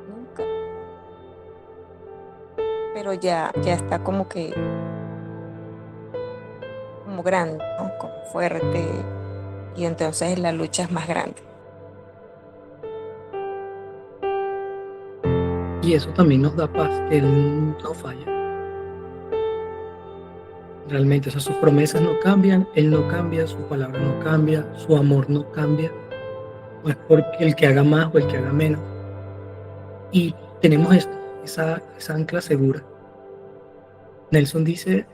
Nunca. Pero ya está como grande, ¿no? Como fuerte. Y entonces la lucha es más grande. Y eso también nos da paz, que Él no falla. Realmente, o sea, sus promesas no cambian, Él no cambia, su palabra no cambia, su amor no cambia. No es porque el que haga más o el que haga menos. Y tenemos esa ancla segura. Nelson dice,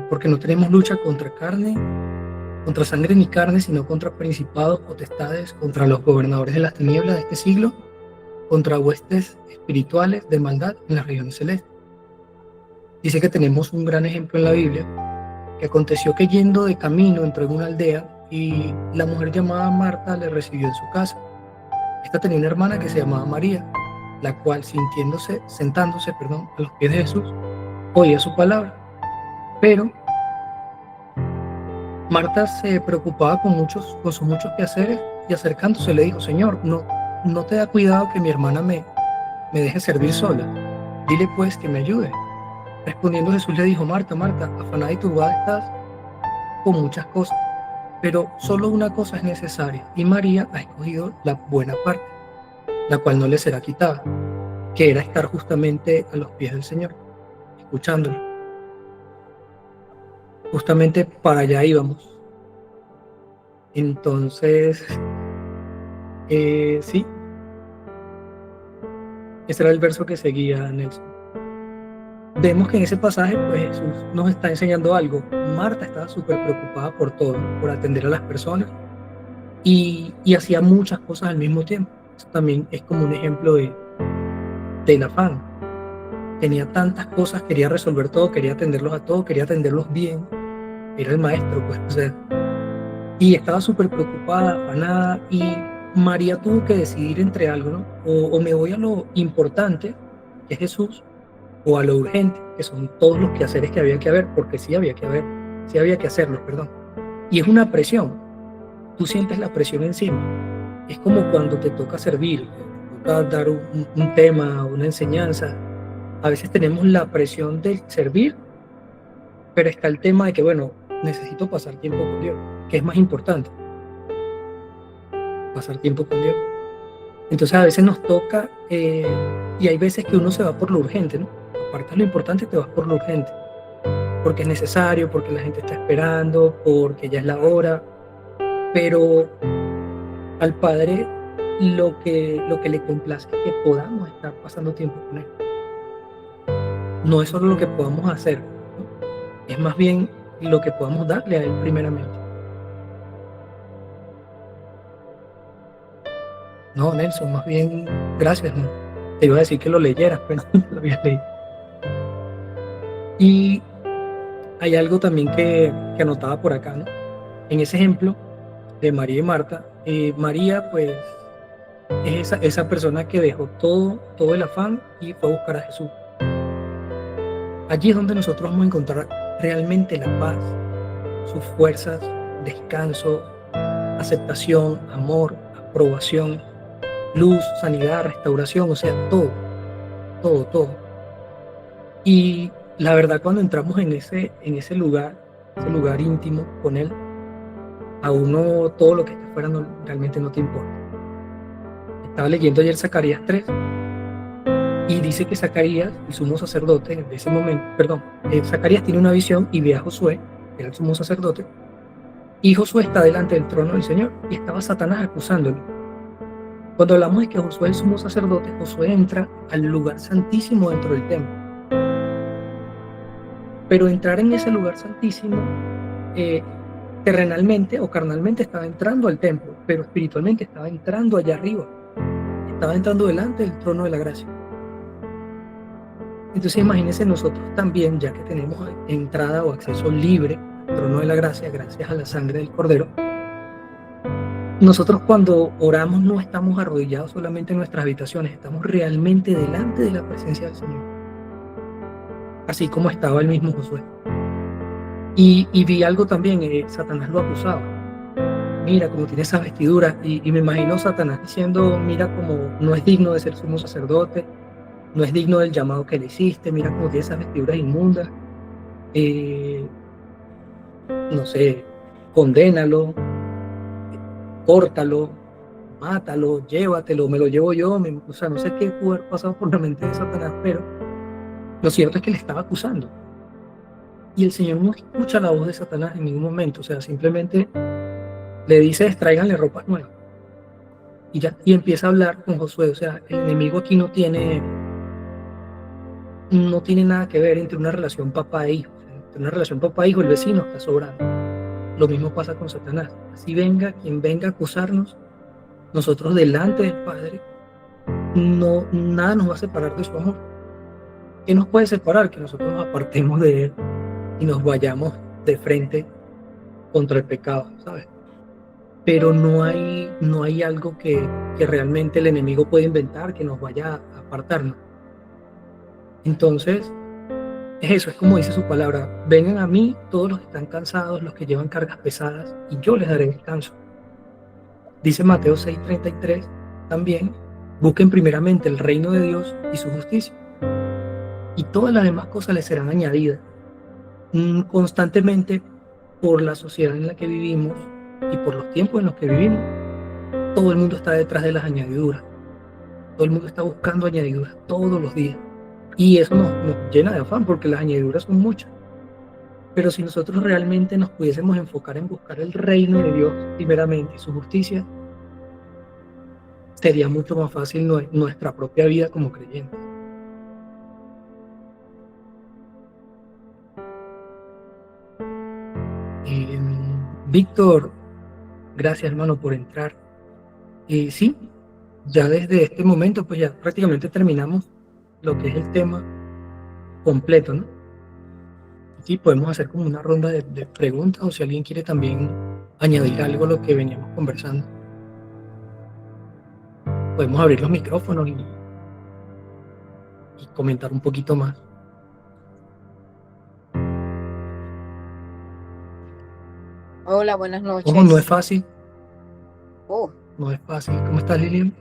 porque no tenemos lucha contra sangre ni carne, sino contra principados, potestades, contra los gobernadores de las tinieblas de este siglo, contra huestes espirituales de maldad en las regiones celestes. Dice que tenemos un gran ejemplo en la Biblia, que aconteció que yendo de camino entró en una aldea y la mujer llamada Marta le recibió en su casa. Esta tenía una hermana que se llamaba María, la cual sentándose a los pies de Jesús, oía su palabra. Pero Marta se preocupaba con sus muchos quehaceres y acercándose le dijo, Señor, no te da cuidado que mi hermana me deje servir sola. Dile pues que me ayude. Respondiendo Jesús le dijo, Marta, Marta, afanada y turbada estás con muchas cosas, pero solo una cosa es necesaria, y María ha escogido la buena parte, la cual no le será quitada, que era estar justamente a los pies del Señor, escuchándolo. Justamente para allá íbamos. Entonces, sí, ese era el verso que seguía Nelson. Vemos que en ese pasaje pues Jesús nos está enseñando algo. Marta estaba súper preocupada por todo, por atender a las personas y hacía muchas cosas al mismo tiempo. Eso también es como un ejemplo del afán. Tenía tantas cosas, quería resolver todo, quería atenderlos a todos, quería atenderlos bien. Era el maestro, pues, o sea. Y estaba súper preocupada, afanada, y María tuvo que decidir entre algo, ¿no? O me voy a lo importante, que es Jesús, o a lo urgente, que son todos los quehaceres que había que hacer, porque sí había que hacerlo, perdón. Y es una presión, tú sientes la presión encima. Es como cuando te toca servir, te toca dar un tema, una enseñanza. A veces tenemos la presión de servir, pero está el tema de que, bueno, necesito pasar tiempo con Dios, que es más importante, pasar tiempo con Dios. Entonces a veces nos toca, y hay veces que uno se va por lo urgente, ¿no? Apartas lo importante y te vas por lo urgente, porque es necesario, porque la gente está esperando, porque ya es la hora, pero al Padre lo que le complace es que podamos estar pasando tiempo con Él. No es solo lo que podamos hacer, ¿no? Es más bien lo que podamos darle a Él primeramente. No, Nelson, más bien, gracias, ¿no? Te iba a decir que lo leyeras, pero no lo había leído. Y hay algo también que anotaba por acá, ¿no? En ese ejemplo de María y Marta, María, pues, es esa persona que dejó todo el afán y fue a buscar a Jesús. Allí es donde nosotros vamos a encontrar realmente la paz, sus fuerzas, descanso, aceptación, amor, aprobación, luz, sanidad, restauración, o sea, todo. Y la verdad, cuando entramos en ese lugar íntimo con Él, a uno todo lo que está afuera realmente no te importa. Estaba leyendo ayer Zacarías 3 y dice que Zacarías, el sumo sacerdote de ese momento, Zacarías tiene una visión y ve a Josué, que era el sumo sacerdote, y Josué está delante del trono del Señor y estaba Satanás acusándolo. Cuando hablamos de que Josué es el sumo sacerdote, Josué entra al lugar santísimo dentro del templo. Pero entrar en ese lugar santísimo, terrenalmente o carnalmente estaba entrando al templo, pero espiritualmente estaba entrando allá arriba. Estaba entrando delante del trono de la gracia. Entonces imagínense nosotros también, ya que tenemos entrada o acceso libre al trono de la gracia, gracias a la sangre del Cordero, nosotros cuando oramos no estamos arrodillados solamente en nuestras habitaciones, estamos realmente delante de la presencia del Señor, así como estaba el mismo Josué. Y vi algo también, Satanás lo acusaba. Mira cómo tiene esa vestidura, y me imagino Satanás diciendo, mira cómo no es digno de ser sumo sacerdote, no es digno del llamado que le hiciste, mira cómo tiene esas vestiduras inmundas, no sé, condénalo, córtalo, mátalo, llévatelo, me lo llevo yo, o sea, no sé qué pudo haber pasado por la mente de Satanás, pero lo cierto es que le estaba acusando. Y el Señor no escucha la voz de Satanás en ningún momento, o sea, simplemente le dice, tráiganle ropas nuevas. Y empieza a hablar con Josué, o sea, el enemigo aquí no tiene nada que ver entre una relación papá e hijo. O sea, entre una relación papá e hijo, el vecino está sobrando. Lo mismo pasa con Satanás. Así venga quien venga a acusarnos, nosotros delante del Padre, nada nos va a separar de su amor. ¿Qué nos puede separar? Que nosotros nos apartemos de Él y nos vayamos de frente contra el pecado, ¿sabes? Pero no hay algo que realmente el enemigo puede inventar que nos vaya a apartarnos. Entonces, es eso, es como dice su palabra, vengan a mí todos los que están cansados, los que llevan cargas pesadas, y yo les daré descanso. Dice Mateo 6:33 también, busquen primeramente el reino de Dios y su justicia, y todas las demás cosas les serán añadidas. Constantemente, por la sociedad en la que vivimos y por los tiempos en los que vivimos, todo el mundo está detrás de las añadiduras, todo el mundo está buscando añadiduras todos los días. Y eso nos llena de afán porque las añadiduras son muchas. Pero si nosotros realmente nos pudiésemos enfocar en buscar el reino de Dios primeramente y su justicia, sería mucho más fácil nuestra propia vida como creyentes. Víctor, gracias hermano por entrar. Sí, ya desde este momento pues ya prácticamente terminamos lo que es el tema completo, ¿no? Sí, podemos hacer como una ronda de preguntas o si alguien quiere también añadir algo a lo que veníamos conversando. Podemos abrir los micrófonos y comentar un poquito más. Hola, buenas Ojo, no es noches. fácil, Oh, no es fácil. ¿Cómo estás, Lilian?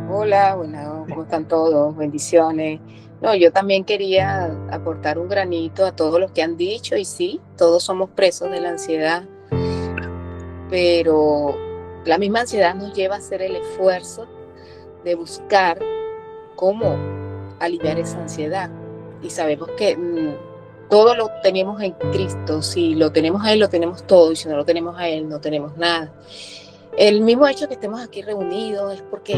hola, bueno, ¿cómo están todos? Bendiciones. No, yo también quería aportar un granito a todos los que han dicho, y sí, todos somos presos de la ansiedad, pero la misma ansiedad nos lleva a hacer el esfuerzo de buscar cómo aliviar esa ansiedad. Y sabemos que todo lo tenemos en Cristo. Si lo tenemos a Él, lo tenemos todo, y si no lo tenemos a Él, no tenemos nada. El mismo hecho que estemos aquí reunidos es porque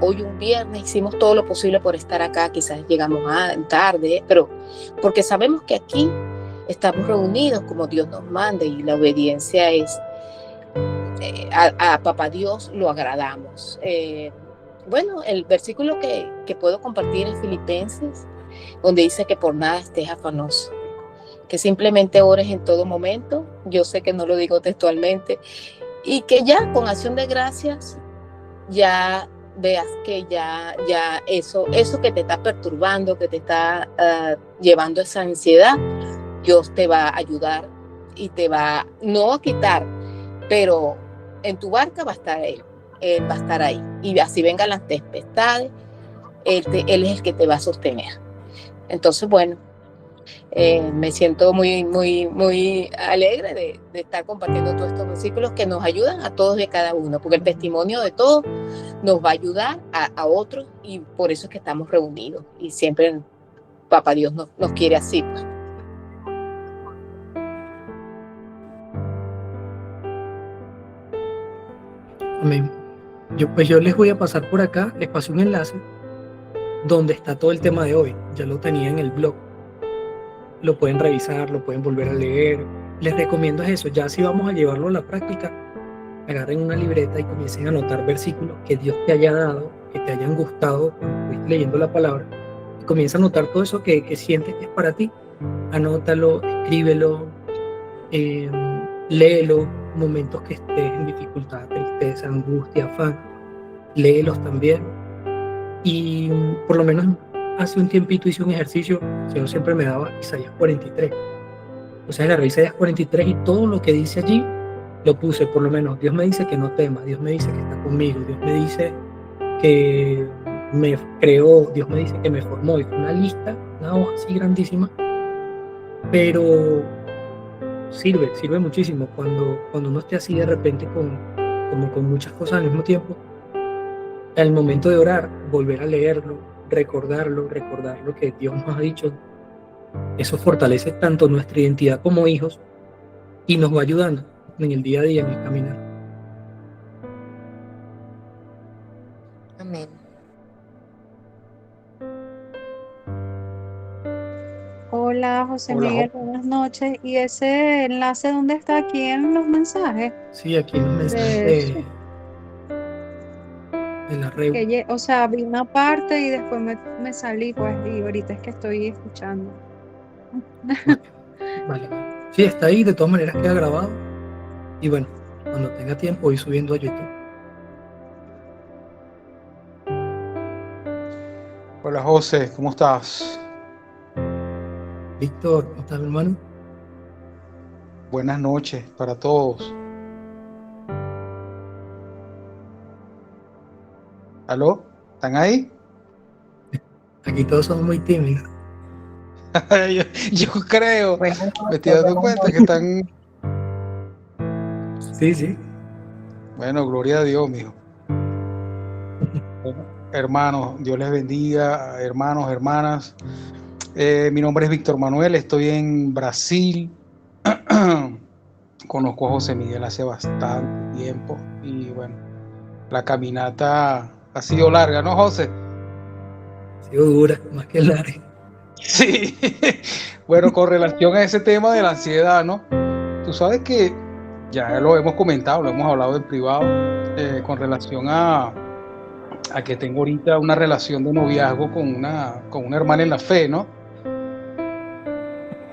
hoy un viernes hicimos todo lo posible por estar acá, quizás llegamos tarde, pero porque sabemos que aquí estamos reunidos como Dios nos manda, y la obediencia es a Papá Dios lo agradamos. Bueno, el versículo que puedo compartir es Filipenses, donde dice que por nada estés afanoso, que simplemente ores en todo momento. Yo sé que no lo digo textualmente, y que ya con acción de gracias ya veas que ya eso que te está perturbando, que te está llevando esa ansiedad, Dios te va a ayudar y te va no a quitar, pero en tu barca va a estar Él va a estar ahí, y así vengan las tempestades, Él es el que te va a sostener. Entonces, bueno, me siento muy, muy, muy alegre de estar compartiendo todos estos versículos que nos ayudan a todos y a cada uno, porque el testimonio de todos nos va a ayudar a otros, y por eso es que estamos reunidos, y siempre Papá Dios nos quiere así, pues. Amén. Yo les voy a pasar por acá, les paso un enlace donde está todo el tema de hoy. Ya lo tenía en el blog. Lo pueden revisar, lo pueden volver a leer. Les recomiendo eso. Ya si vamos a llevarlo a la práctica, agarren una libreta y comiencen a anotar versículos que Dios te haya dado, que te hayan gustado cuando estuviste leyendo la palabra. Y comienza a anotar todo eso que sientes que es para ti. Anótalo, escríbelo, léelo. Momentos que estés en dificultad, tristeza, angustia, afán, léelos también. Y por lo menos hace un tiempito hice un ejercicio, el Señor siempre me daba Isaías 43. Entonces agarré Isaías 43 y todo lo que dice allí lo puse. Por lo menos Dios me dice que no tema, Dios me dice que está conmigo, Dios me dice que me creó, Dios me dice que me formó. Y fue una lista, una hoja así grandísima, pero sirve muchísimo cuando uno esté así de repente como con muchas cosas al mismo tiempo. Al momento de orar, volver a leerlo, recordar lo que Dios nos ha dicho. Eso fortalece tanto nuestra identidad como hijos y nos va ayudando en el día a día, en el caminar. Amén. Hola, José Hola, Miguel, buenas noches. ¿Y ese enlace dónde está? ¿Aquí en los mensajes? Sí, aquí en los mensajes De, de la red. o sea, vi una parte y después me salí, pues, y ahorita es que estoy escuchando. Vale. Sí, está ahí, de todas maneras queda grabado. Y bueno, cuando tenga tiempo voy subiendo a YouTube. Hola José, ¿cómo estás? Víctor, ¿cómo estás, mi hermano? Buenas noches para todos. ¿Aló? ¿Están ahí? Aquí todos somos muy tímidos. Yo creo, Buenas me noches, estoy dando buenas cuenta que noches. están... Sí. Bueno, gloria a Dios, mijo. Bueno, hermanos, Dios les bendiga, hermanos, hermanas. Mi nombre es Víctor Manuel, estoy en Brasil. Conozco a José Miguel hace bastante tiempo y bueno, la caminata ha sido larga, ¿no, José? Ha sido dura, más que larga. Sí, bueno, con relación a ese tema de la ansiedad, ¿no? Tú sabes que ya lo hemos comentado, lo hemos hablado en privado, con relación a que tengo ahorita una relación de noviazgo con una hermana en la fe, ¿no?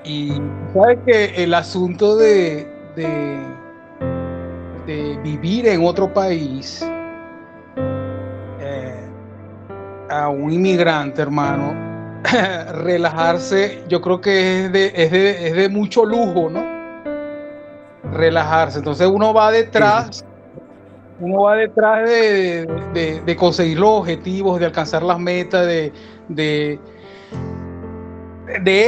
Y tú sabes que el asunto de vivir en otro país, a un inmigrante, hermano, relajarse, yo creo que es de mucho lujo, ¿no? relajarse. Entonces uno va detrás de conseguir los objetivos, de alcanzar las metas, de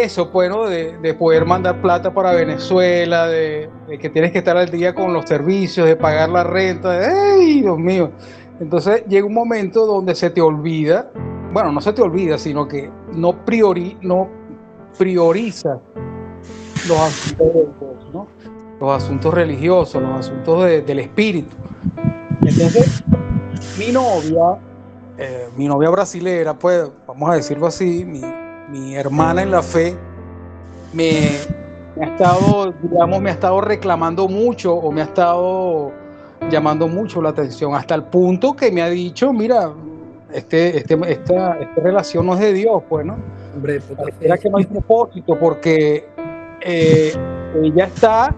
eso, pues, ¿no? De poder mandar plata para Venezuela, de que tienes que estar al día con los servicios, de pagar la renta. ¡Ay, Dios mío! Entonces llega un momento donde se te olvida, bueno, no se te olvida, sino que no prioriza los asuntos de Dios, ¿no? Los asuntos religiosos, los asuntos del espíritu. Entonces, mi novia brasilera, pues, vamos a decirlo así, mi hermana en la fe, me ha estado, digamos, me ha estado reclamando mucho, o me ha estado llamando mucho la atención, hasta el punto que me ha dicho, mira, esta relación no es de Dios, pues, ¿no? Hombre, Pareciera que no hay propósito, porque ella está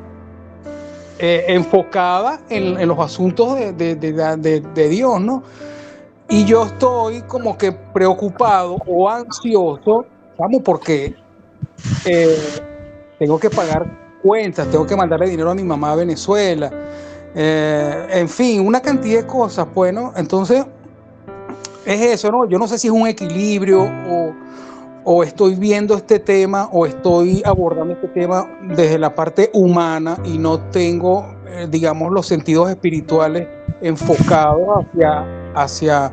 enfocada en los asuntos de Dios, ¿no? Y yo estoy como que preocupado o ansioso, vamos, porque tengo que pagar cuentas, tengo que mandarle dinero a mi mamá a Venezuela, en fin, una cantidad de cosas, pues, ¿no? Entonces, es eso, ¿no? Yo no sé si es un equilibrio o estoy viendo este tema o estoy abordando este tema desde la parte humana y no tengo, digamos, los sentidos espirituales enfocados hacia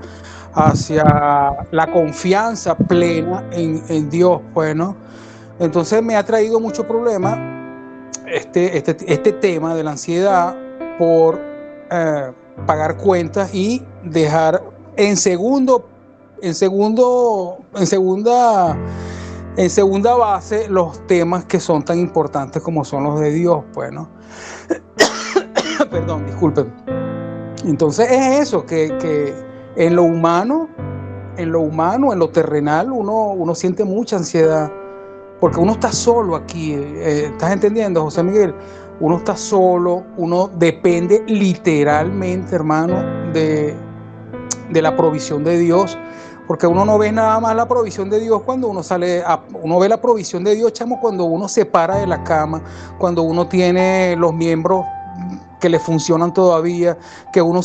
la confianza plena en Dios, pues, ¿no? Entonces me ha traído mucho problema este tema de la ansiedad por pagar cuentas y dejar en segunda base los temas que son tan importantes como son los de Dios, pues, ¿no? Perdón, disculpen. Entonces es eso, que en lo humano, en lo terrenal, uno siente mucha ansiedad, porque uno está solo aquí, ¿estás entendiendo, José Miguel? Uno está solo, uno depende literalmente, hermano, de la provisión de Dios, porque uno no ve nada más la provisión de Dios cuando uno ve la provisión de Dios, chamo, cuando uno se para de la cama, cuando uno tiene los miembros que le funcionan todavía, que uno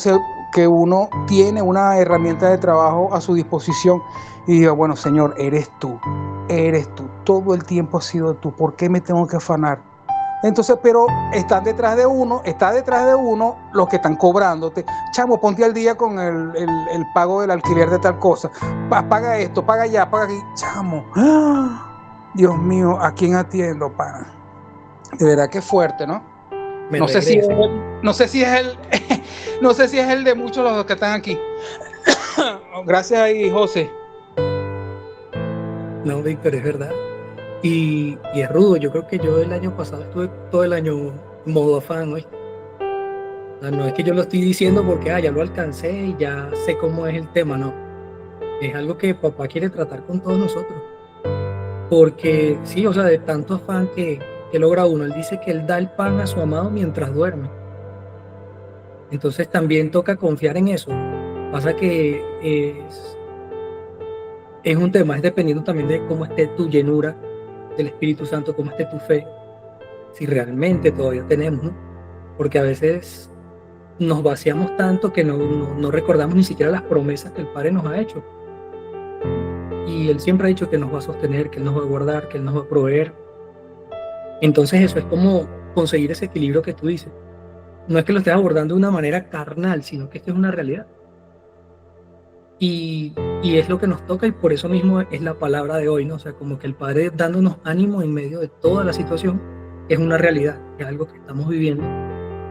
tiene una herramienta de trabajo a su disposición y diga, bueno, Señor, eres tú, todo el tiempo has sido tú, ¿por qué me tengo que afanar? Entonces, pero está detrás de uno los que están cobrándote. Chamo, ponte al día con el pago del alquiler de tal cosa. Paga esto, paga allá, paga aquí. Chamo, Dios mío, ¿a quién atiendo, pana? De verdad que es fuerte, ¿no? No sé si es el de muchos de los que están aquí. Gracias ahí, José. No, Víctor, es verdad. Y es rudo. Yo creo que yo el año pasado estuve todo el año modo afán, ¿no? O sea, no es que yo lo estoy diciendo porque ya lo alcancé y ya sé cómo es el tema, no. Es algo que papá quiere tratar con todos nosotros. Porque sí, o sea, de tanto afán que logra uno. Él dice que él da el pan a su amado mientras duerme. Entonces también toca confiar en eso. Pasa que es un tema, es dependiendo también de cómo esté tu llenura del Espíritu Santo, cómo esté tu fe, si realmente todavía tenemos, ¿no? Porque a veces nos vaciamos tanto que no recordamos ni siquiera las promesas que el Padre nos ha hecho. Y Él siempre ha dicho que nos va a sostener, que Él nos va a guardar, que Él nos va a proveer. Entonces eso es como conseguir ese equilibrio que tú dices. No es que lo estés abordando de una manera carnal, sino que esto es una realidad. Y es lo que nos toca y por eso mismo es la palabra de hoy, ¿no? O sea, como que el Padre dándonos ánimo en medio de toda la situación, es una realidad, es algo que estamos viviendo,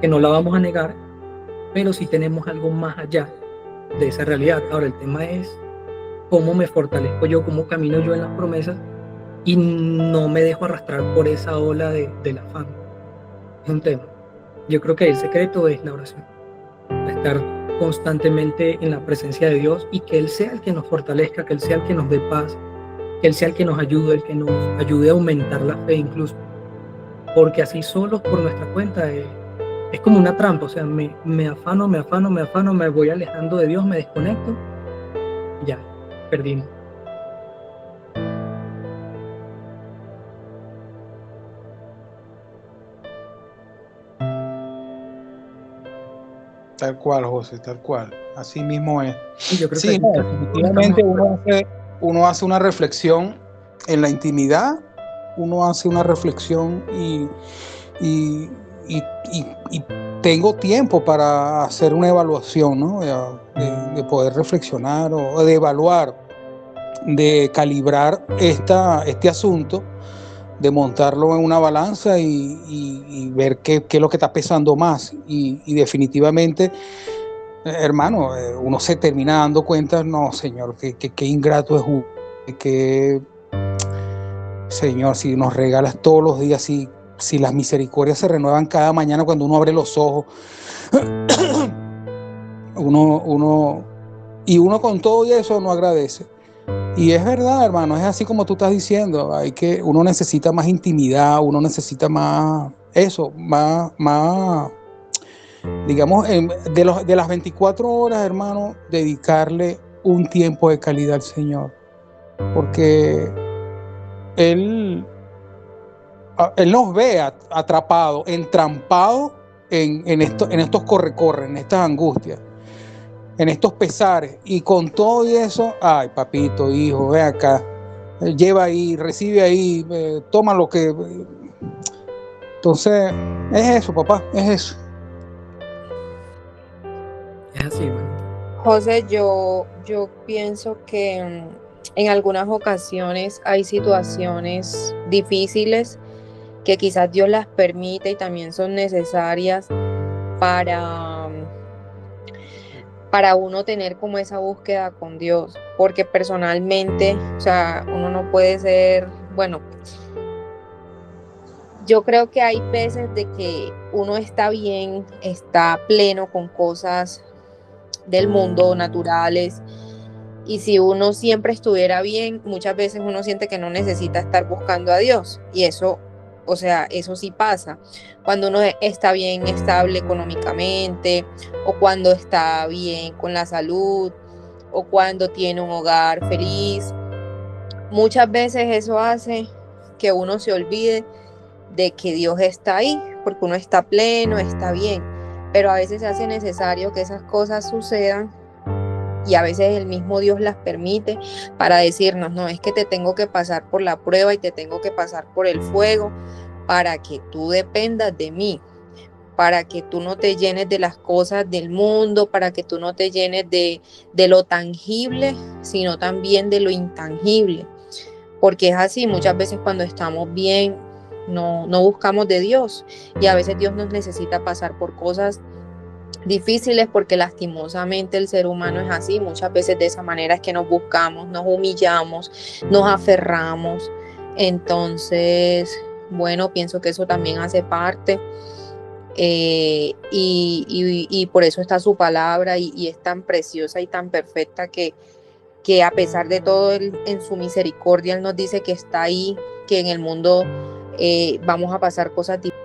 que no la vamos a negar, pero sí tenemos algo más allá de esa realidad. Ahora, el tema es cómo me fortalezco yo, cómo camino yo en las promesas y no me dejo arrastrar por esa ola del afán. Es un tema. Yo creo que el secreto es la oración, estar constantemente en la presencia de Dios y que Él sea el que nos fortalezca, que Él sea el que nos dé paz, que Él sea el que nos ayude, el que nos ayude a aumentar la fe incluso, porque así solos por nuestra cuenta es como una trampa, o sea, me afano, me voy alejando de Dios, me desconecto, ya, perdimos. tal cual, José, tal cual. Así mismo es. Y yo creo que Sí, ahí no, está- definitivamente uno hace una reflexión en la intimidad, uno hace una reflexión y, y tengo tiempo para hacer una evaluación, ¿no? De poder reflexionar o de evaluar, de calibrar este asunto, de montarlo en una balanza y ver qué es lo que está pesando más. Y definitivamente, hermano, uno se termina dando cuenta, no, Señor, qué ingrato es uno, que, Señor, si nos regalas todos los días, si las misericordias se renuevan cada mañana cuando uno abre los ojos, uno con todo y eso no agradece. Y es verdad, hermano, es así como tú estás diciendo, uno necesita más intimidad, uno necesita más, digamos, de las 24 horas, hermano, dedicarle un tiempo de calidad al Señor, porque Él nos ve atrapados, entrampados en estos corre-corre, en estas angustias, en estos pesares, y con todo y eso, ay, papito, hijo, ve acá, lleva ahí, recibe ahí, toma lo que... Entonces, es eso, papá, es eso. Es así, bueno. José, yo pienso que en algunas ocasiones hay situaciones difíciles que quizás Dios las permite y también son necesarias para, para uno tener como esa búsqueda con Dios, porque personalmente, o sea, uno no puede ser, bueno, yo creo que hay veces de que uno está bien, está pleno con cosas del mundo naturales, y si uno siempre estuviera bien, muchas veces uno siente que no necesita estar buscando a Dios, y eso, o sea, eso sí pasa cuando uno está bien estable económicamente, o cuando está bien con la salud, o cuando tiene un hogar feliz. Muchas veces eso hace que uno se olvide de que Dios está ahí, porque uno está pleno, está bien, pero a veces se hace necesario que esas cosas sucedan, y a veces el mismo Dios las permite para decirnos, no, es que te tengo que pasar por la prueba y te tengo que pasar por el fuego para que tú dependas de mí, para que tú no te llenes de las cosas del mundo, para que tú no te llenes de lo tangible, sino también de lo intangible. Porque es así, muchas veces cuando estamos bien, no buscamos de Dios, y a veces Dios nos necesita pasar por cosas difíciles, porque lastimosamente el ser humano es así. Muchas veces de esa manera es que nos buscamos, nos humillamos, nos aferramos. Entonces, bueno, pienso que eso también hace parte, y por eso está su palabra, y es tan preciosa y tan perfecta que a pesar de todo, en su misericordia, Él nos dice que está ahí, que en el mundo vamos a pasar cosas difíciles.